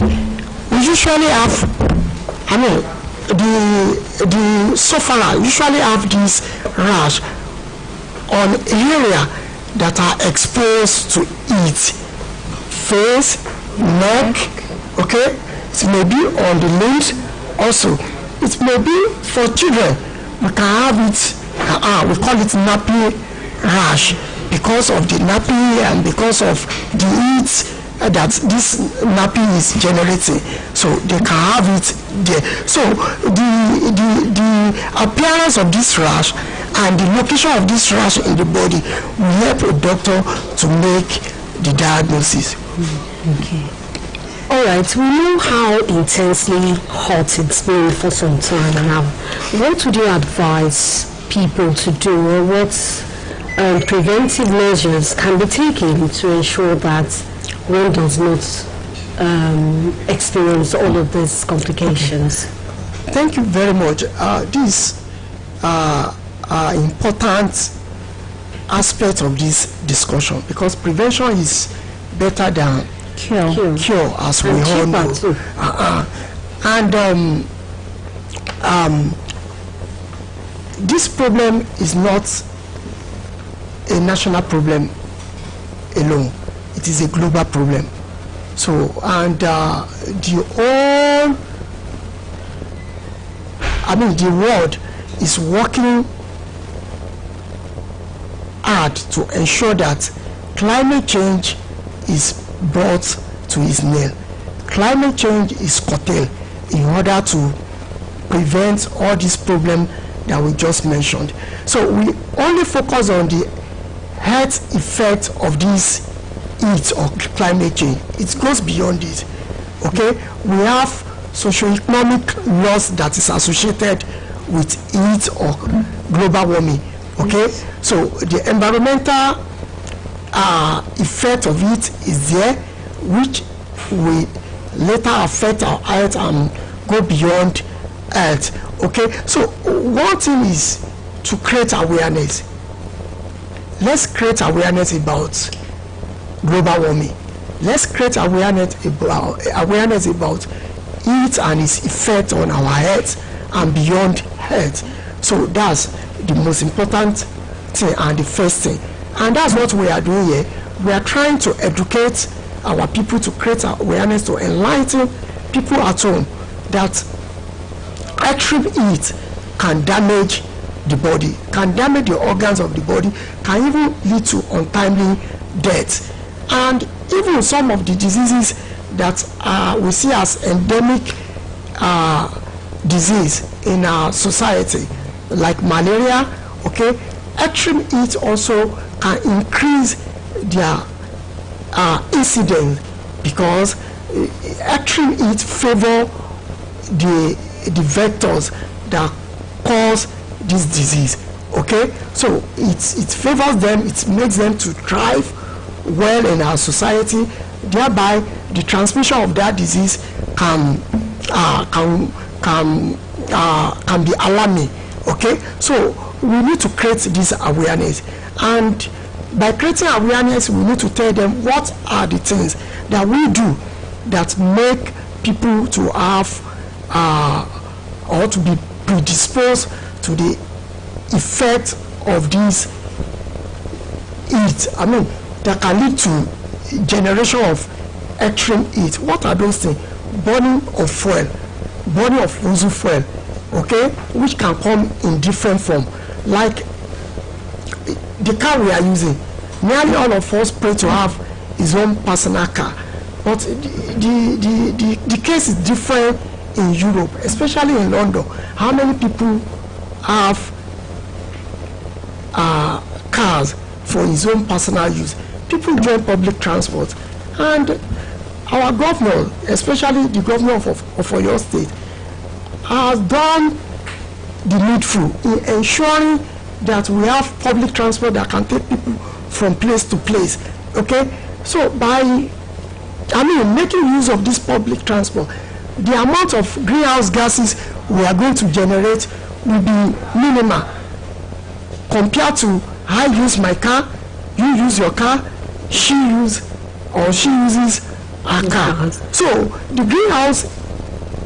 Speaker 16: have, the sufferer usually have this rash on area that are exposed to heat: face, neck. Okay, it may be on the limbs also. It may be for children. We can have it, we call it nappy rash, because of the nappy and because of the heat that this nappy is generating. So they can have it there. So the appearance of this rash and the location of this rash in the body will help a doctor to make the diagnosis.
Speaker 8: Okay. All right, we know how intensely hot it's been for some time now. What would you advise people to do, or what preventive measures can be taken to ensure that one does not experience all of these complications?
Speaker 16: Thank you very much. These are important aspects of this discussion, because prevention is better than cure, as we all know. This problem is not a national problem alone. It is a global problem. So, the world is working hard to ensure that climate change is brought to its nail. Climate change is curtailed in order to prevent all these problems that we just mentioned. So we only focus on the health effect of this heat or climate change. It goes beyond it. Okay, we have socioeconomic loss that is associated with heat or global warming. Okay, so the environmental effect of it is there, which will later affect our health and go beyond health. Okay, so one thing is to create awareness. Let's create awareness about global warming. Let's create awareness about heat and its effect on our health and beyond health. So that's the most important thing and the first thing. And that's what we are doing here. We are trying to educate our people, to create awareness, to enlighten people at home that extreme heat can damage the body, can damage the organs of the body, can even lead to untimely death. And even some of the diseases that we see as endemic disease in our society, like malaria, okay, extreme heat also can increase their incidence, because extreme heat favor the vectors that cause this disease. Okay, so it favors them, it makes them to thrive well in our society, thereby the transmission of that disease can be alarming. Okay, so we need to create this awareness, and by creating awareness we need to tell them what are the things that we do that make people to have or to be predisposed to the effect of this heat. I mean, that can lead to generation of extreme heat. What are those things? Burning of fuel, burning of fossil fuel, okay, which can come in different form. Like the car we are using, nearly all of us pray to have his own personal car, but the case is different in Europe, especially in London. How many people have cars for his own personal use? People join public transport, and our governor, especially the governor of Oyo State, has done the needful in ensuring that we have public transport that can take people from place to place. Okay, so by making use of this public transport, the amount of greenhouse gases we are going to generate will be minimal compared to I use my car, you use your car, she uses her car. So the greenhouse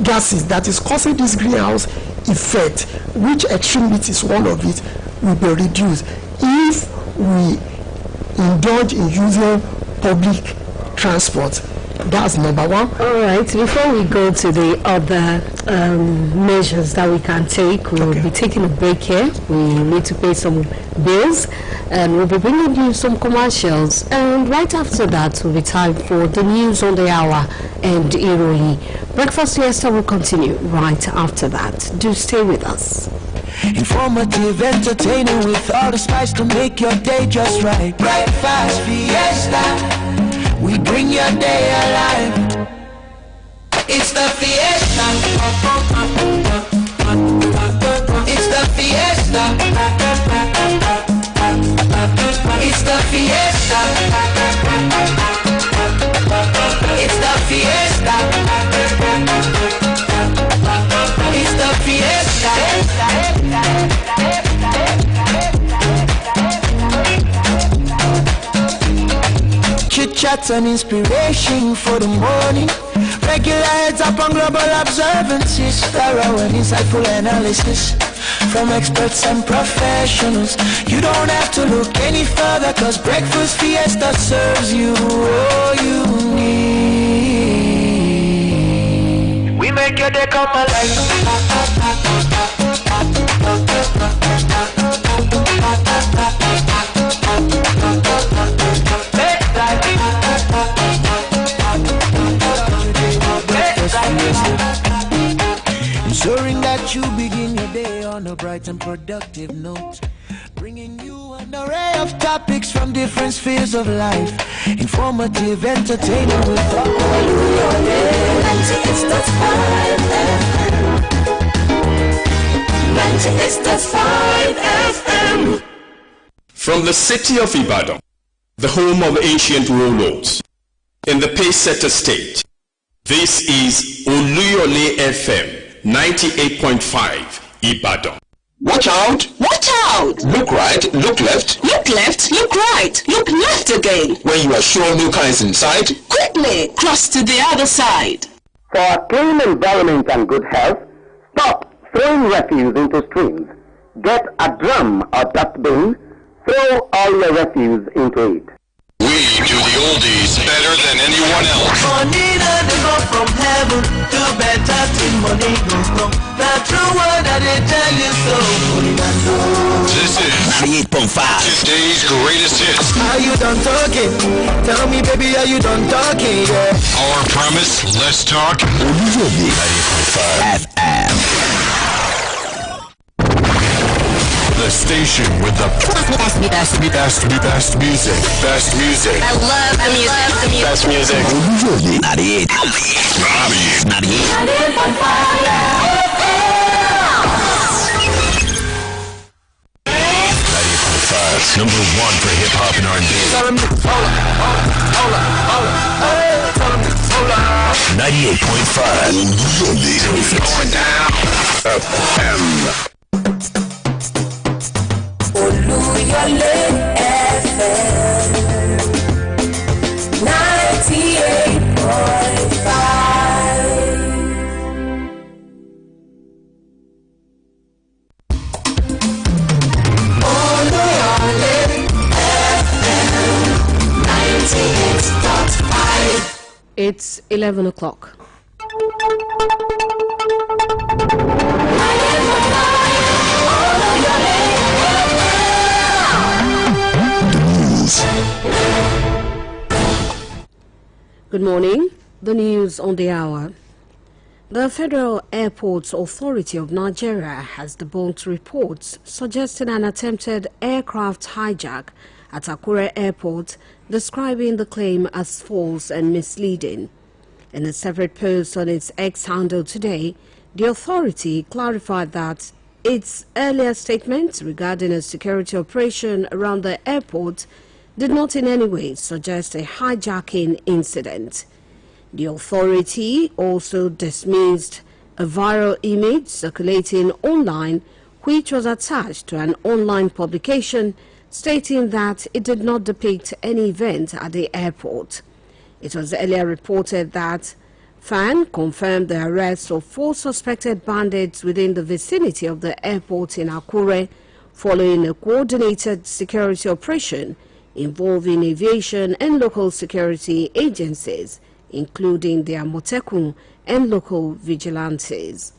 Speaker 16: gases that is causing this greenhouse effect, which extreme heat is one of it, will be reduced if we indulge in using public transport. That's number one.
Speaker 8: All right, before we go to the other measures that we can take, we'll be taking a break here. We need to pay some bills, and we'll be bringing you some commercials. And right after that will be time for the news on the hour and Iroyi. Breakfast Fiesta will continue right after that. Do stay with us.
Speaker 7: Informative, entertaining, with all the spice to make your day just right. Breakfast Fiesta, we bring your day alive. It's the fiesta. It's the fiesta. It's the fiesta. It's the fiesta. It's the fiesta. Chit chat and inspiration for the morning. Regular heads up on global observances. Thorough and insightful analysis from experts and professionals. You don't have to look any further, cause Breakfast Fiesta serves you all you need. We make your day come alive. Ensuring that you begin your day on a bright and productive note, bringing you an array of topics from different spheres of life. Informative, entertaining with Oluyole.
Speaker 17: 98.5 FM.
Speaker 18: From the city of Ibadan, the home of ancient warlords, in the Pacesetter state, this is Oluyole FM 98.5 Ibadan.
Speaker 17: Watch out! Watch out!
Speaker 13: Look right, look left.
Speaker 17: Look left, look right, look left again.
Speaker 13: When you are sure no car is inside,
Speaker 17: quickly cross to the other side.
Speaker 6: For a clean environment and good health, stop throwing refuse into streams. Get a drum or dustbin, throw all your refuse into it.
Speaker 13: We do the oldies better than anyone else.
Speaker 19: Money that they go from heaven to better till money goes come. The true word that they tell you so.
Speaker 13: This is 98.5. Today's greatest hits.
Speaker 19: Are you done talking? Tell me, baby, are you done talking? Yeah.
Speaker 13: Our promise, less talk. Oluyole 98.5 FM. The station with the best music. Best music.
Speaker 2: I love the music.
Speaker 13: Best music. Oluyole 98. 98.5. Number one for hip hop and R&B. 98.5. Oluyole. Going down. FM.
Speaker 2: Oluyole FM 98.5. Oluyole FM 98.5.
Speaker 8: It's 11 o'clock. Good morning. The news on the hour. The Federal Airports Authority of Nigeria has debunked reports suggesting an attempted aircraft hijack at Akure Airport, describing the claim as false and misleading. In a separate post on its X handle today, the authority clarified that its earlier statements regarding a security operation around the airport did not in any way suggest a hijacking incident. The authority also dismissed a viral image circulating online which was attached to an online publication stating that it did not depict any event at the airport. It was earlier reported that FAN confirmed the arrest of 4 suspected bandits within the vicinity of the airport in Akure following a coordinated security operation involving aviation and local security agencies, including the Amotekun and local vigilantes.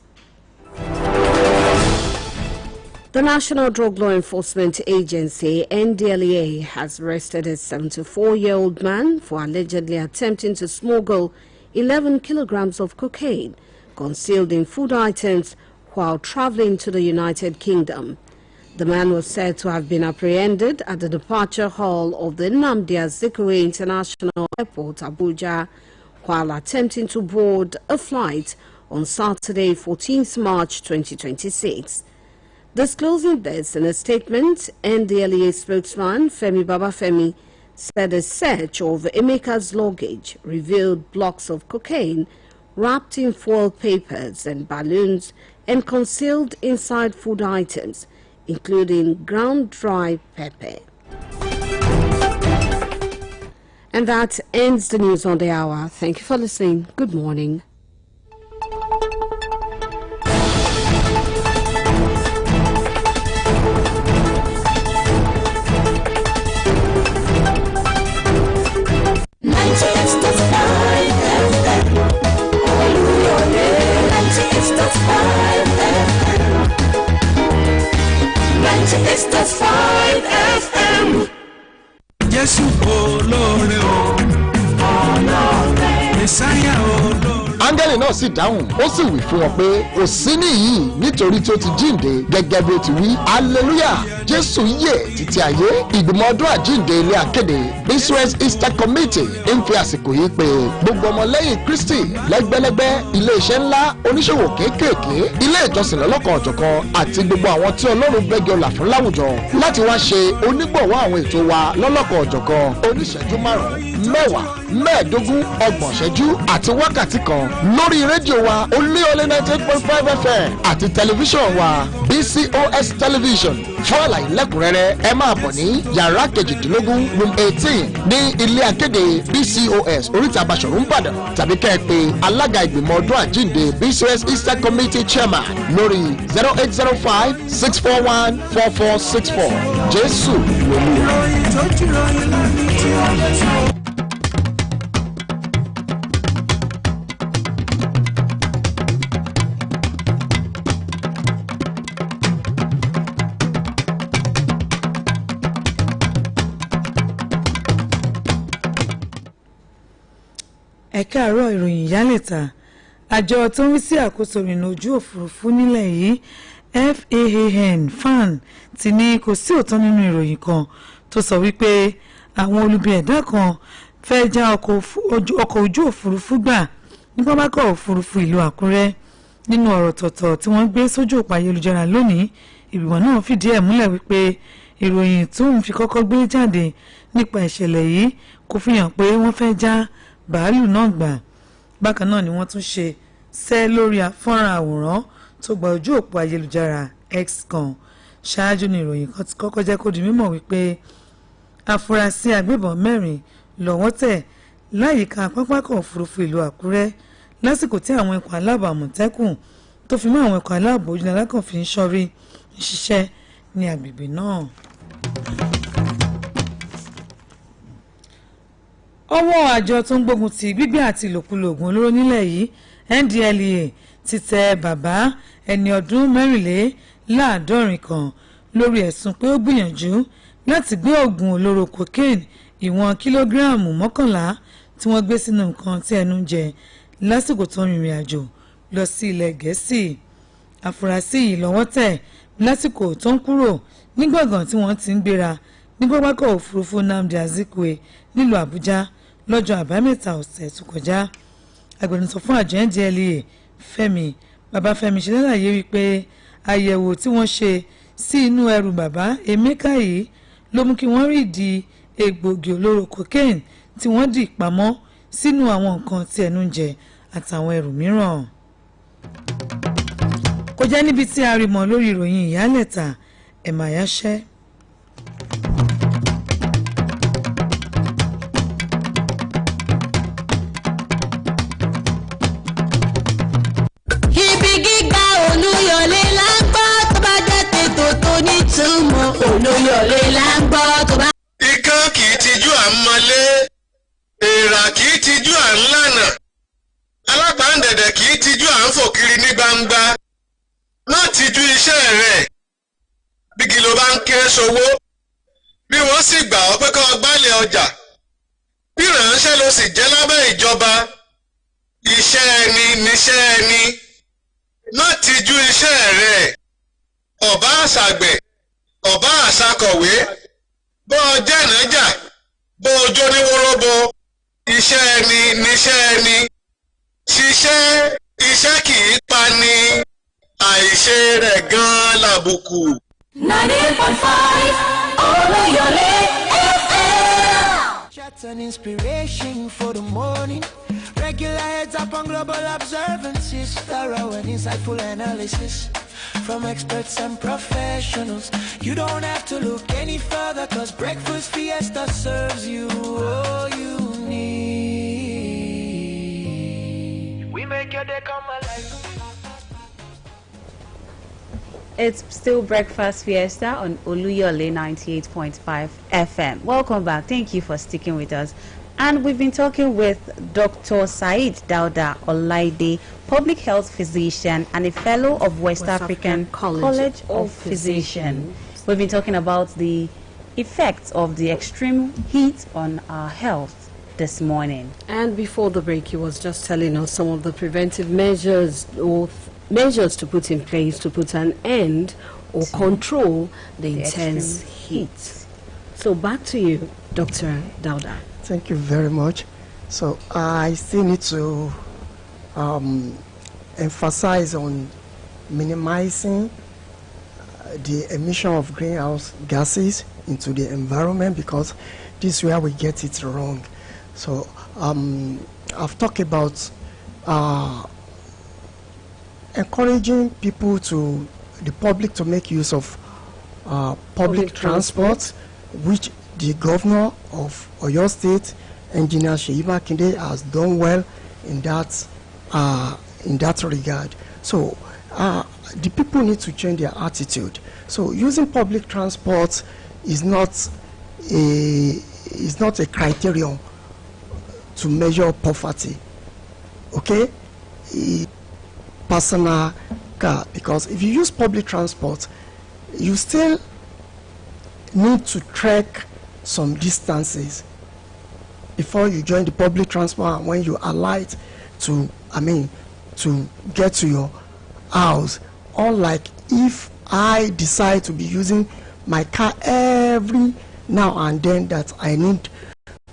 Speaker 8: The National Drug Law Enforcement Agency, NDLEA, has arrested a 74-year-old man for allegedly attempting to smuggle 11 kilograms of cocaine concealed in food items while traveling to the United Kingdom. The man was said to have been apprehended at the departure hall of the Nnamdi Azikiwe International Airport, Abuja, while attempting to board a flight on Saturday, 14th March 2026. Disclosing this in a statement, NDLEA spokesman Femi Babafemi said a search of Emeka's luggage revealed blocks of cocaine wrapped in foil papers and balloons and concealed inside food items, including ground dry pepper. And that ends the news on the hour. Thank you for listening. Good morning.
Speaker 4: Jésù olóore o, Mèsáyà olóore.
Speaker 5: Áńgẹ́lì náà sì dáhùn, ó sì wí fún wọn pé kò sí níyìí nítorí tí ó ti jíǹde gẹ́gẹ́ bí ó ti wí. Hallelujah! Jésù yè títí ayé. Ìgbìmọ̀ ọdún àjíǹde ilé akéde Biswes Easter Committee ń fi àsìkò yìí pé gbogbo ọmọlẹ́yìn Kristi lẹ́gbẹ́lẹ́gbẹ́, ilé-iṣẹ́ ńlá, oníṣòwò kéékèèké, ilé ìjọsìn lọ́lọ́kan ọ̀jọ̀kan àti gbogbo àwọn tí Ọlọ́run gbẹ́jọ là fún láwùjọ láti wá ṣe onígbọ̀wọ́ àwọn ètò wa lọ́lọ́kan ọ̀jọ̀kan oníṣẹ́jú 5, 10, 15, 30 ṣẹ́jú àti wákàtí kan lórí rédíò wa Oluyole 98.5 FM àti tẹlifíṣàn wa BCOS television. Fún àlàyé lẹ́kùnrẹ́rẹ́ ẹ máa bọ̀ ní yàrá 18 room 18 ní ilé akéde BCOS oríta Basọ̀rún Ìbàdàn tàbí kẹ́ ẹ pè alága ìgbìmọ̀ ọdún àjíǹde BCOS Easter Committee Chairman lórí 0805 641 4464. Jésù lolúwa.
Speaker 4: tó jìrọ̀ yìí lánìí tí ó lè sọ.
Speaker 1: ẹ káàárọ̀ ìròyìn ìyálẹ̀ta àjọ tó ń rí sí àkóso ìrìnnà ojú òfurufú nílẹ̀ yìí FAAN ti ní kò sí òótọ́ nínú ìròyìn kan tó sọ wípé àwọn olubi ẹ̀dá kan fẹ́ já ọkọ̀ ojú òfurufú gbà ní pápákọ̀ òfurufú ìlú Àkúrẹ́. Nínú ọ̀rọ̀ tọ̀tọ̀ tí wọ́n gbé sójú òpó ayélujára lónìí, ìgbìmọ̀ náà fìdí ẹ̀ múlẹ̀ wípé ìròyìn tó ń fi kọ́kọ́ gbé jáde nípa ìṣẹ̀lẹ̀ yìí kò fi hàn pé wọ́n fẹ́ já bàálù náà gbà. Bákan náà ni wọ́n tún ṣe sẹ́ lórí fọ́nrán àwòrán tó gba ojú òpó ayélujára X kan. Ṣáájú ni ìròyìn kan ti kọ́kọ́ jẹ́ kó di mímọ̀ wípé afurasí agbébọn 4 lọ́wọ́ tẹ̀ láyìíká pápákọ̀ òfurufú ìlú Àkúrẹ́ lásìkò tí àwọn ikọ̀ aláàbò Àmọ̀tẹ́kùn tó fi mọ́ àwọn ikọ̀ aláàbò ojúlé alákànfin ń ṣọ́rí ń ṣiṣẹ́ ní agbègbè náà. Ọwọ́ àjọ tó ń gbógun ti gbígbé àti ìlòkulò oògùn olóró nílẹ̀ yìí NDLEA ti tẹ bàbá ẹni ọdún 64 kan lórí ẹ̀sùn pé ó gbìyànjú láti gbé oògùn olóró cocaine ìwọ̀n kìlógíráàmù 11 tí wọ́n gbé sínú nǹkan tí ẹnu ń jẹ lásìkò tó ń rìnrìn àjò lọ sí ilẹ̀ Gẹ̀ẹ́sì. Afurasí yìí lọ́wọ́ tẹ̀ lásìkò tó ń kúrò ní gbọ̀ngàn tí wọ́n ti ń gbéra ní pápákọ̀ òfurufú Nnamdi Azikiwe nílùú Àbújá lọ́jọ́ àbámẹ́ta ọ̀sẹ̀ tó kọjá. Agbẹnusọ fún àjọ NDLEA Babafẹ́mi ṣe lálàyé wípé àyẹ̀wò tí wọ́n ṣe sí inú ẹrù bàbá Emeka yìí ló mú kí wọ́n rí ìdí egbògi olóró cocaine tí wọ́n dì pamọ́ sínú àwọn nǹkan tí ẹnu ń jẹ àtàwọn ẹrù mìíràn. Kò jẹ́ níbi tí a rí mọ́ lórí ìròyìn ìyálẹ̀ta ẹ̀máyáṣẹ́.
Speaker 2: Olúyọlé là ń gbọ́ tó bá jẹ́ tètò tó nítumọ̀. Olúyọlé là ń gbọ́ tó bá.
Speaker 3: Ikán kì í tijú à ń mọlé, èèrà kì í tijú à ń lànà, alápàǹdẹ̀dẹ̀ kì í tijú à ń fò kiri ní gbangba. Má tijú iṣẹ́ rẹ̀ bí kí ló bá ń ké sowó, bí wọ́n sì gbà ọ́ pé kó gbálẹ̀ ọjà, bí ìránṣẹ́ ló sì jẹ́ lábẹ́ ìjọba. Iṣẹ́ ẹni níṣẹ́ ẹni. Má tijú iṣẹ́ rẹ̀, ọ̀bá àṣàgbẹ̀, ọ̀bá àṣàkọ̀wé, bó o jẹ́nàjà, bó o jó ní wóróbo, iṣẹ́ ẹni níṣẹ́ ẹni. Ṣiṣẹ́ iṣẹ́ kì í pa ni, àìṣe rẹ̀ gan-an làbùkù.
Speaker 2: 90.5 Oluyole FM.
Speaker 7: Chat and inspiration for the morning. Regular heads up on global observances, thorough and insightful analysis from experts and professionals. You don't have to look any further, cause Breakfast Fiesta serves you all you need. We make your day come alive.
Speaker 9: It's still Breakfast Fiesta on Oluyole 98.5 FM. Welcome back. Thank you for sticking with us. And we've been talking with Dr. Said Dauda Olaide, public health physician and a fellow of West African College of Physicians. We've been talking about the effects of the extreme heat on our health this morning.
Speaker 8: And before the break, he was just telling us some of the preventive measures or measures to put in place to put an end or control the intense heat. So back to you, Dr. Dauda.
Speaker 16: Thank you very much. So I still need to emphasize on minimizing the emission of greenhouse gases into the environment, because this is where we get it wrong. So I've talked about encouraging people the public to make use of public transport, which the governor of Oyo State, Engineer Seyi Makinde, has done well in that regard. So the people need to change their attitude. So using public transport is not a criterion to measure poverty. Okay, personal car, because if you use public transport, you still need to trek some distances before you join the public transport, and when you alight to get to your house. Unlike if I decide to be using my car every now and then that I need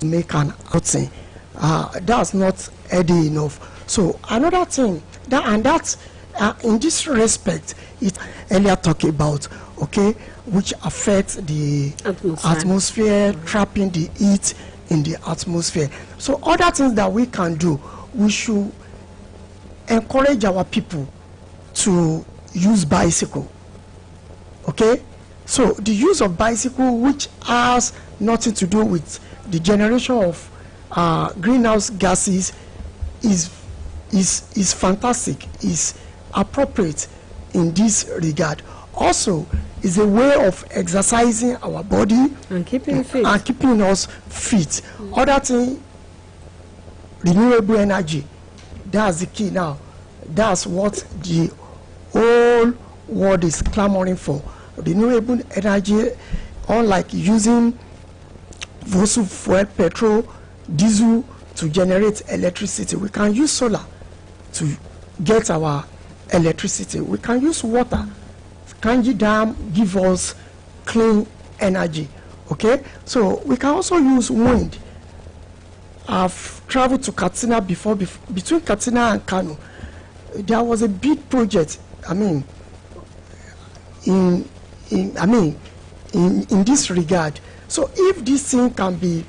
Speaker 16: to make an outing, that's not heady enough. So another thing that in this respect, it earlier talked about, okay, which affects the atmosphere, trapping the heat in the atmosphere. So other things that we can do, we should encourage our people to use bicycle. Okay, so the use of bicycle, which has nothing to do with the generation of greenhouse gases, is fantastic, is appropriate in this regard. Also, is a way of exercising our body
Speaker 8: and keeping fit,
Speaker 16: and keeping us fit. Other thing, renewable energy. That's the key now. That's what the whole world is clamoring for. Renewable energy, unlike using fossil fuel, petrol, diesel to generate electricity. We can use solar to get our electricity. We can use water. Kanji Dam give us clean energy. Okay, so we can also use wind. I've traveled to Katsina before, between Katsina and Kano. There was a big project. In this regard. So if this thing can be,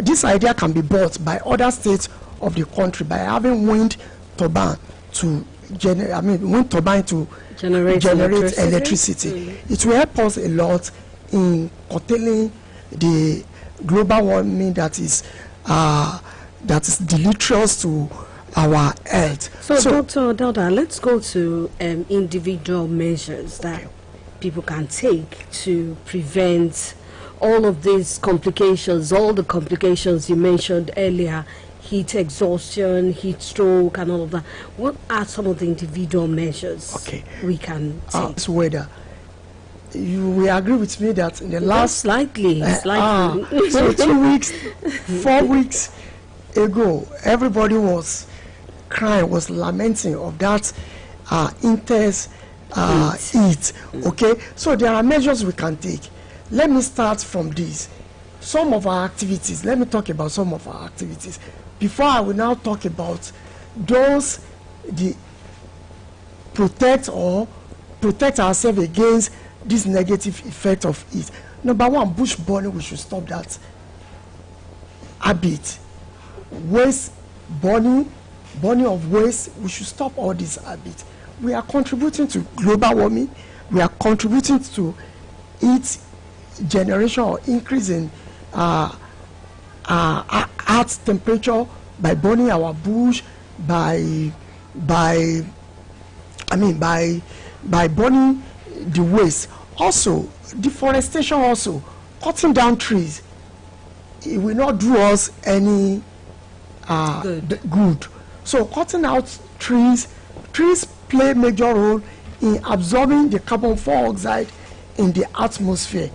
Speaker 16: this idea can be bought by other states of the country by having wind turbine to generate electricity. It will help us a lot in curtailing the global warming that is deleterious to our health.
Speaker 8: So Dr. Dauda, let's go to individual measures that people can take to prevent all of these complications, all the complications you mentioned earlier, heat exhaustion, heat stroke, and all of that. What are some of the individual measures we can take?
Speaker 16: This weather. You will agree with me that in the last
Speaker 8: slightly.
Speaker 16: So 2 weeks, 4 weeks ago, everybody was crying, was lamenting of that intense heat. Okay, so there are measures we can take. Let me start from this. Some of our activities. Let me talk about some of our activities before I will now talk about those protect ourselves against this negative effect of it. Number one, bush burning. We should stop that habit. Waste burning of waste. We should stop all these habits. We are contributing to global warming. We are contributing to its generation or increase in earth temperature by burning our bush, by burning the waste. Also, deforestation, also cutting down trees. It will not do us any good. So cutting out trees play a major role in absorbing the carbon dioxide in the atmosphere.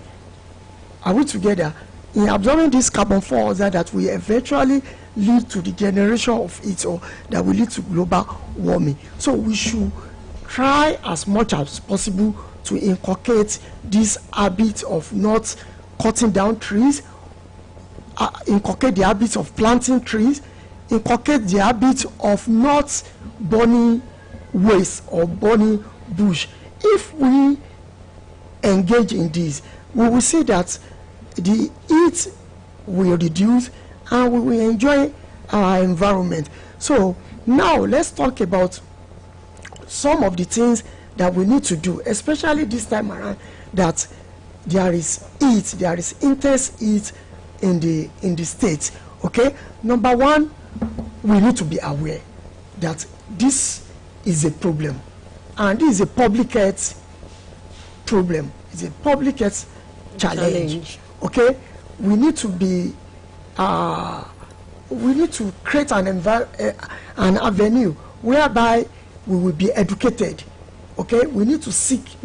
Speaker 16: Are we together? In absorbing this carbon dioxide that will eventually lead to the generation of it, or that will lead to global warming. So we should try as much as possible to inculcate this habit of not cutting down trees, inculcate the habit of planting trees, inculcate the habit of not burning waste or burning bush. If we engage in this, we will see that the heat will reduce and we will enjoy our environment. So now let's talk about some of the things that we need to do, especially this time around that there is heat, there is intense heat in the states. Okay, number one, we need to be aware that this is a problem, and this is a public health problem. It's a public health challenge. Okay, we need to be we need to create an avenue whereby we will be educated. Okay, we need to seek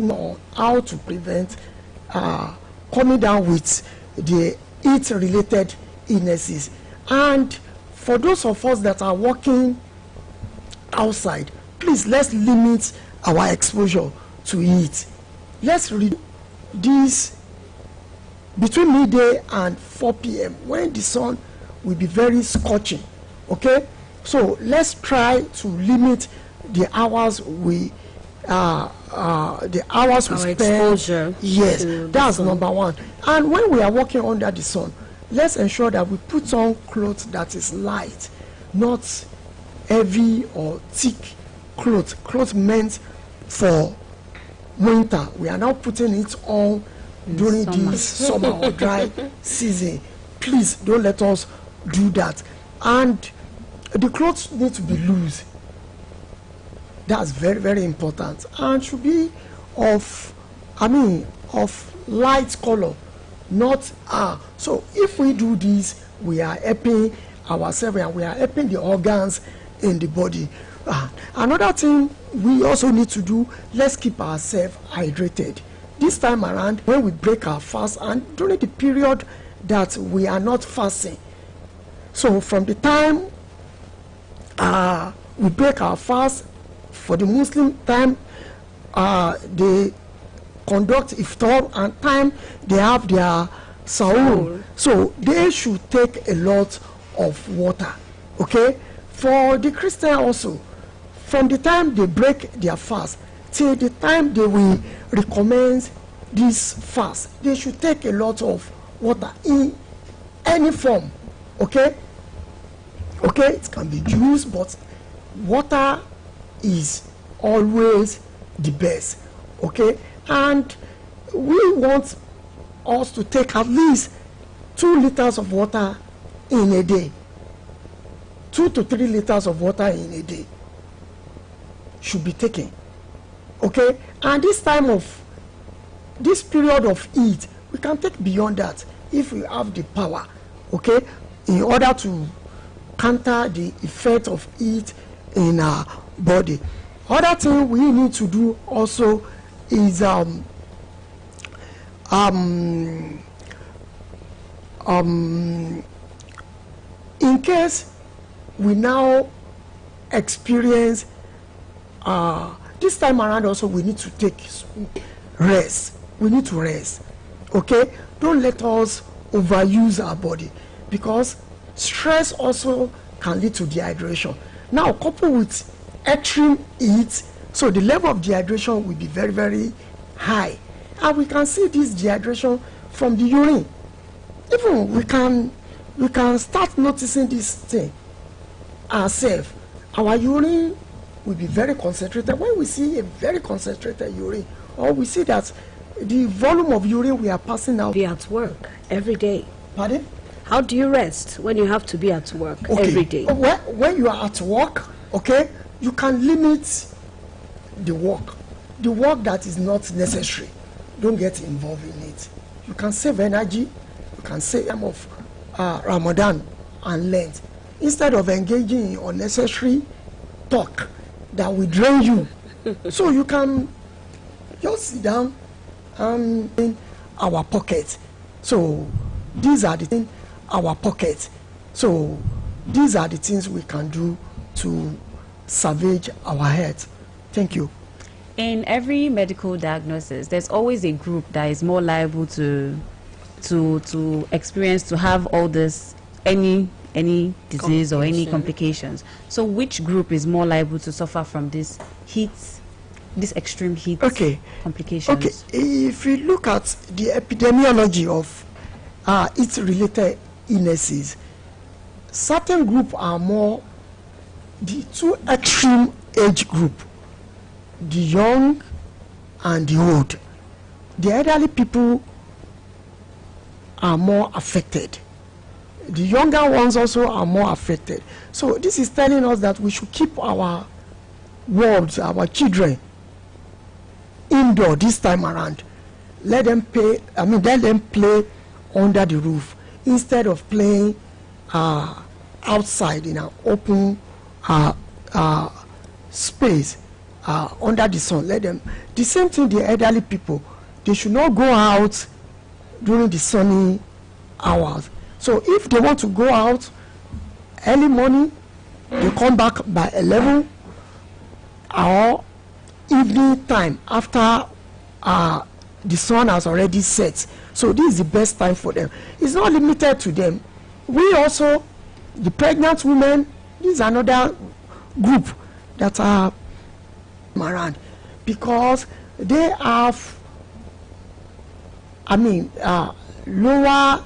Speaker 16: how to prevent coming down with the heat-related illnesses. And for those of us that are working outside, please, let's limit our exposure to heat. Let's read this between midday and 4 p.m. when the sun will be very scorching. Okay, so let's try to limit the hours we spend.
Speaker 8: Exposure.
Speaker 16: Yes, that's number one. And when we are walking under the sun, let's ensure that we put on clothes that is light, not heavy or thick clothes meant for winter. We are now putting it on during this summer or dry season. Please don't let us do that. And the clothes need to be loose. That's very, very important, and should be of light color, not so if we do this, we are helping ourselves and we are helping the organs in the body. Another thing we also need to do, let's keep ourselves hydrated. This time around, when we break our fast and during the period that we are not fasting, so from the time we break our fast, for the Muslim time, they conduct iftar, and time they have their sahur. So they should take a lot of water. Okay, for the Christian also, from the time they break their fast till the time they will recommence this fast, they should take a lot of water in any form. Okay, it can be juice, but water is always the best. Okay, and we want us to take at least 2 liters of water in a day. 2 to 3 liters of water in a day should be taken. Okay, and this period of heat, we can take beyond that if we have the power. Okay, in order to counter the effect of heat in our body. Other thing we need to do also is in case we now experience this time around also, we need to take rest. We need to rest. Okay, don't let us overuse our body, because stress also can lead to dehydration. Now, coupled with extreme heat, so the level of dehydration will be very, very high, and we can see this dehydration from the urine. Even we can start noticing this thing ourselves. Our urine will be very concentrated. When we see a very concentrated urine, or we see that the volume of urine we are passing out.
Speaker 8: Be at work every day.
Speaker 16: Pardon?
Speaker 8: How do you rest when you have to be at work every day?
Speaker 16: When you are at work, okay, you can limit the work that is not necessary. Don't get involved in it. You can save energy. You can save time of Ramadan and Lent, instead of engaging in unnecessary talk that will drain you. So you can just sit down and in our pocket. So these are the things our pocket. So these are the things we can do to salvage our health. Thank you.
Speaker 9: In every medical diagnosis, there's always a group that is more liable to experience, to have all this, any disease or any complications. So which group is more liable to suffer from this heat, this extreme heat complications?
Speaker 16: Okay, if you look at the epidemiology of heat-related illnesses, certain groups are more the two extreme age group, the young and the old. The elderly people are more affected. The younger ones also are more affected. So this is telling us that we should keep our wards, our children, indoor this time around. let them play under the roof instead of playing outside in an open space under the sun. Let them. The same thing, the elderly people, they should not go out during the sunny hours. So if they want to go out early morning, they come back by 11 or evening time after the sun has already set. So this is the best time for them. It's not limited to them. We also, the pregnant women, this is another group that are around because they have, lower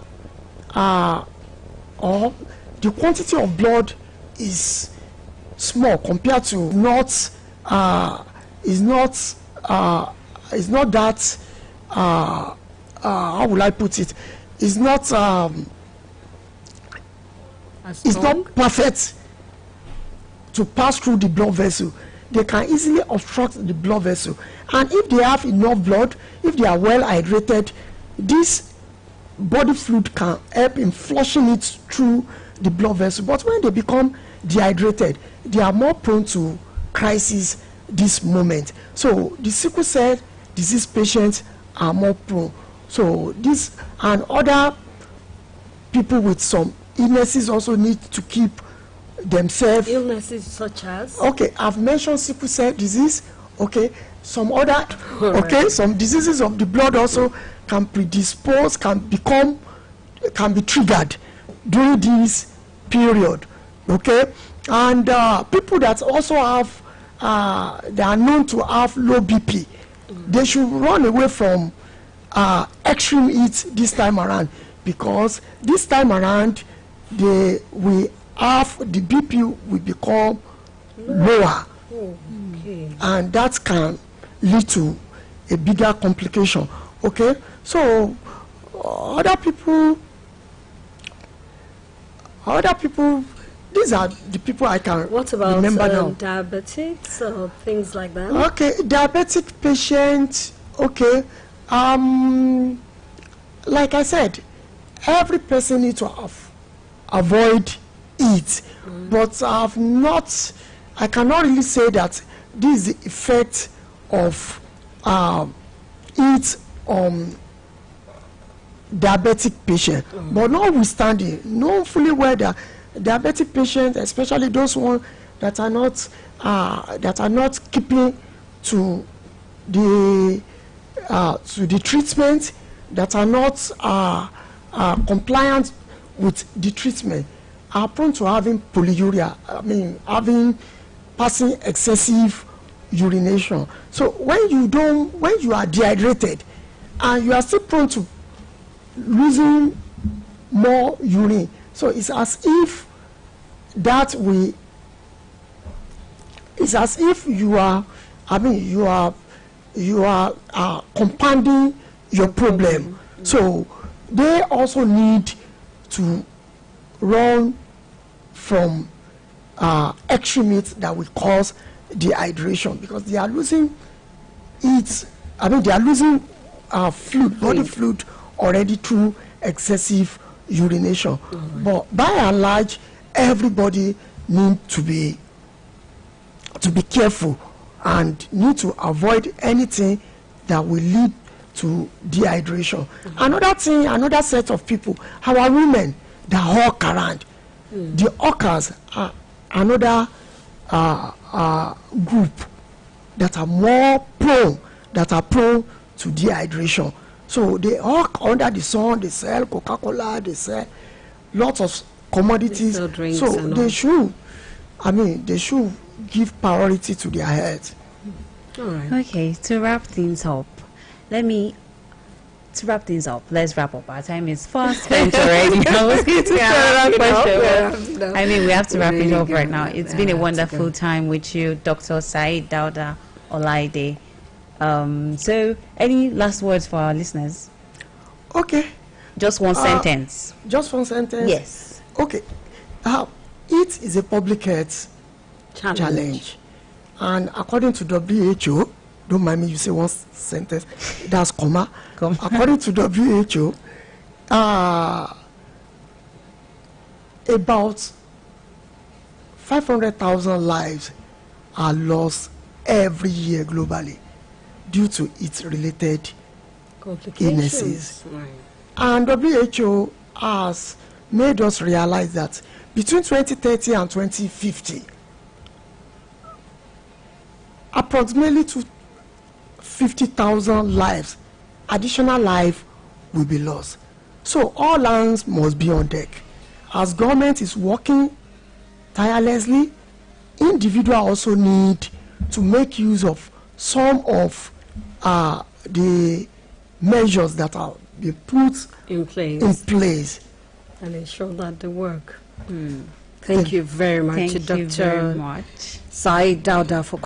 Speaker 16: or the quantity of blood is small compared to is not that how will I put it? It's not it's not perfect to pass through the blood vessel. They can easily obstruct the blood vessel, and if they have enough blood, if they are well hydrated, this body fluid can help in flushing it through the blood vessel. But when they become dehydrated, they are more prone to crisis this moment. So the sickle cell disease patients are more prone. So this and other people with some illnesses also need to keep themselves.
Speaker 8: Illnesses such as?
Speaker 16: Okay, I've mentioned sickle cell disease. Okay, some other. Okay, some diseases of the blood also can predispose, can be triggered during this period. Okay, and people that also have they are known to have low BP, they should run away from extreme heat this time around, because this time around the BP will become lower, and that can lead to a bigger complication. Okay, so other people, these are the people I can remember now.
Speaker 8: What about diabetics or things like that?
Speaker 16: Okay, diabetic patients. Okay, like I said, every person needs to avoid it, but I cannot really say that this is the effect of it on diabetic patient. But notwithstanding, know fully well that diabetic patients, especially those ones that are not keeping to the treatment, that are not compliant with the treatment, are prone to having polyuria. Passing excessive urination. So when you are dehydrated and you are still prone to losing more urine, so it's as if you are compounding your problem. So they also need to run from extremities that will cause dehydration, because they are losing body fluid already through excessive urination. But by and large, everybody need to be careful and need to avoid anything that will lead to dehydration. Another set of people, our women that hawk around. The hawkers are another group that are more prone to dehydration. So they hawk under the sun, they sell Coca-Cola, they sell lots of commodities. So they should give priority to their health.
Speaker 9: All right. Okay, to wrap things up, let's wrap up. Our time is fast spent already. I was going to another question. I mean, we have to wrap it up right now. It's been a wonderful time with you, Dr. Said Dauda Olaide. So, any last words for our listeners?
Speaker 16: Okay.
Speaker 9: Just one sentence.
Speaker 16: Just one sentence?
Speaker 9: Yes.
Speaker 16: Okay. It is a public health challenge. And according to WHO, don't mind me, you say one sentence, that's comma. According to WHO, about 500,000 lives are lost every year globally due to its related illnesses.
Speaker 8: Right.
Speaker 16: And WHO has made us realize that between 2030 and 2050, approximately 50,000 lives, additional life, will be lost. So all hands must be on deck. As government is working tirelessly, individuals also need to make use of some of the measures that are being put
Speaker 8: in place
Speaker 16: and
Speaker 8: ensure that they work. Thank you very much,
Speaker 9: Thank you
Speaker 8: Dr.
Speaker 9: very much.
Speaker 8: Said Dauda, for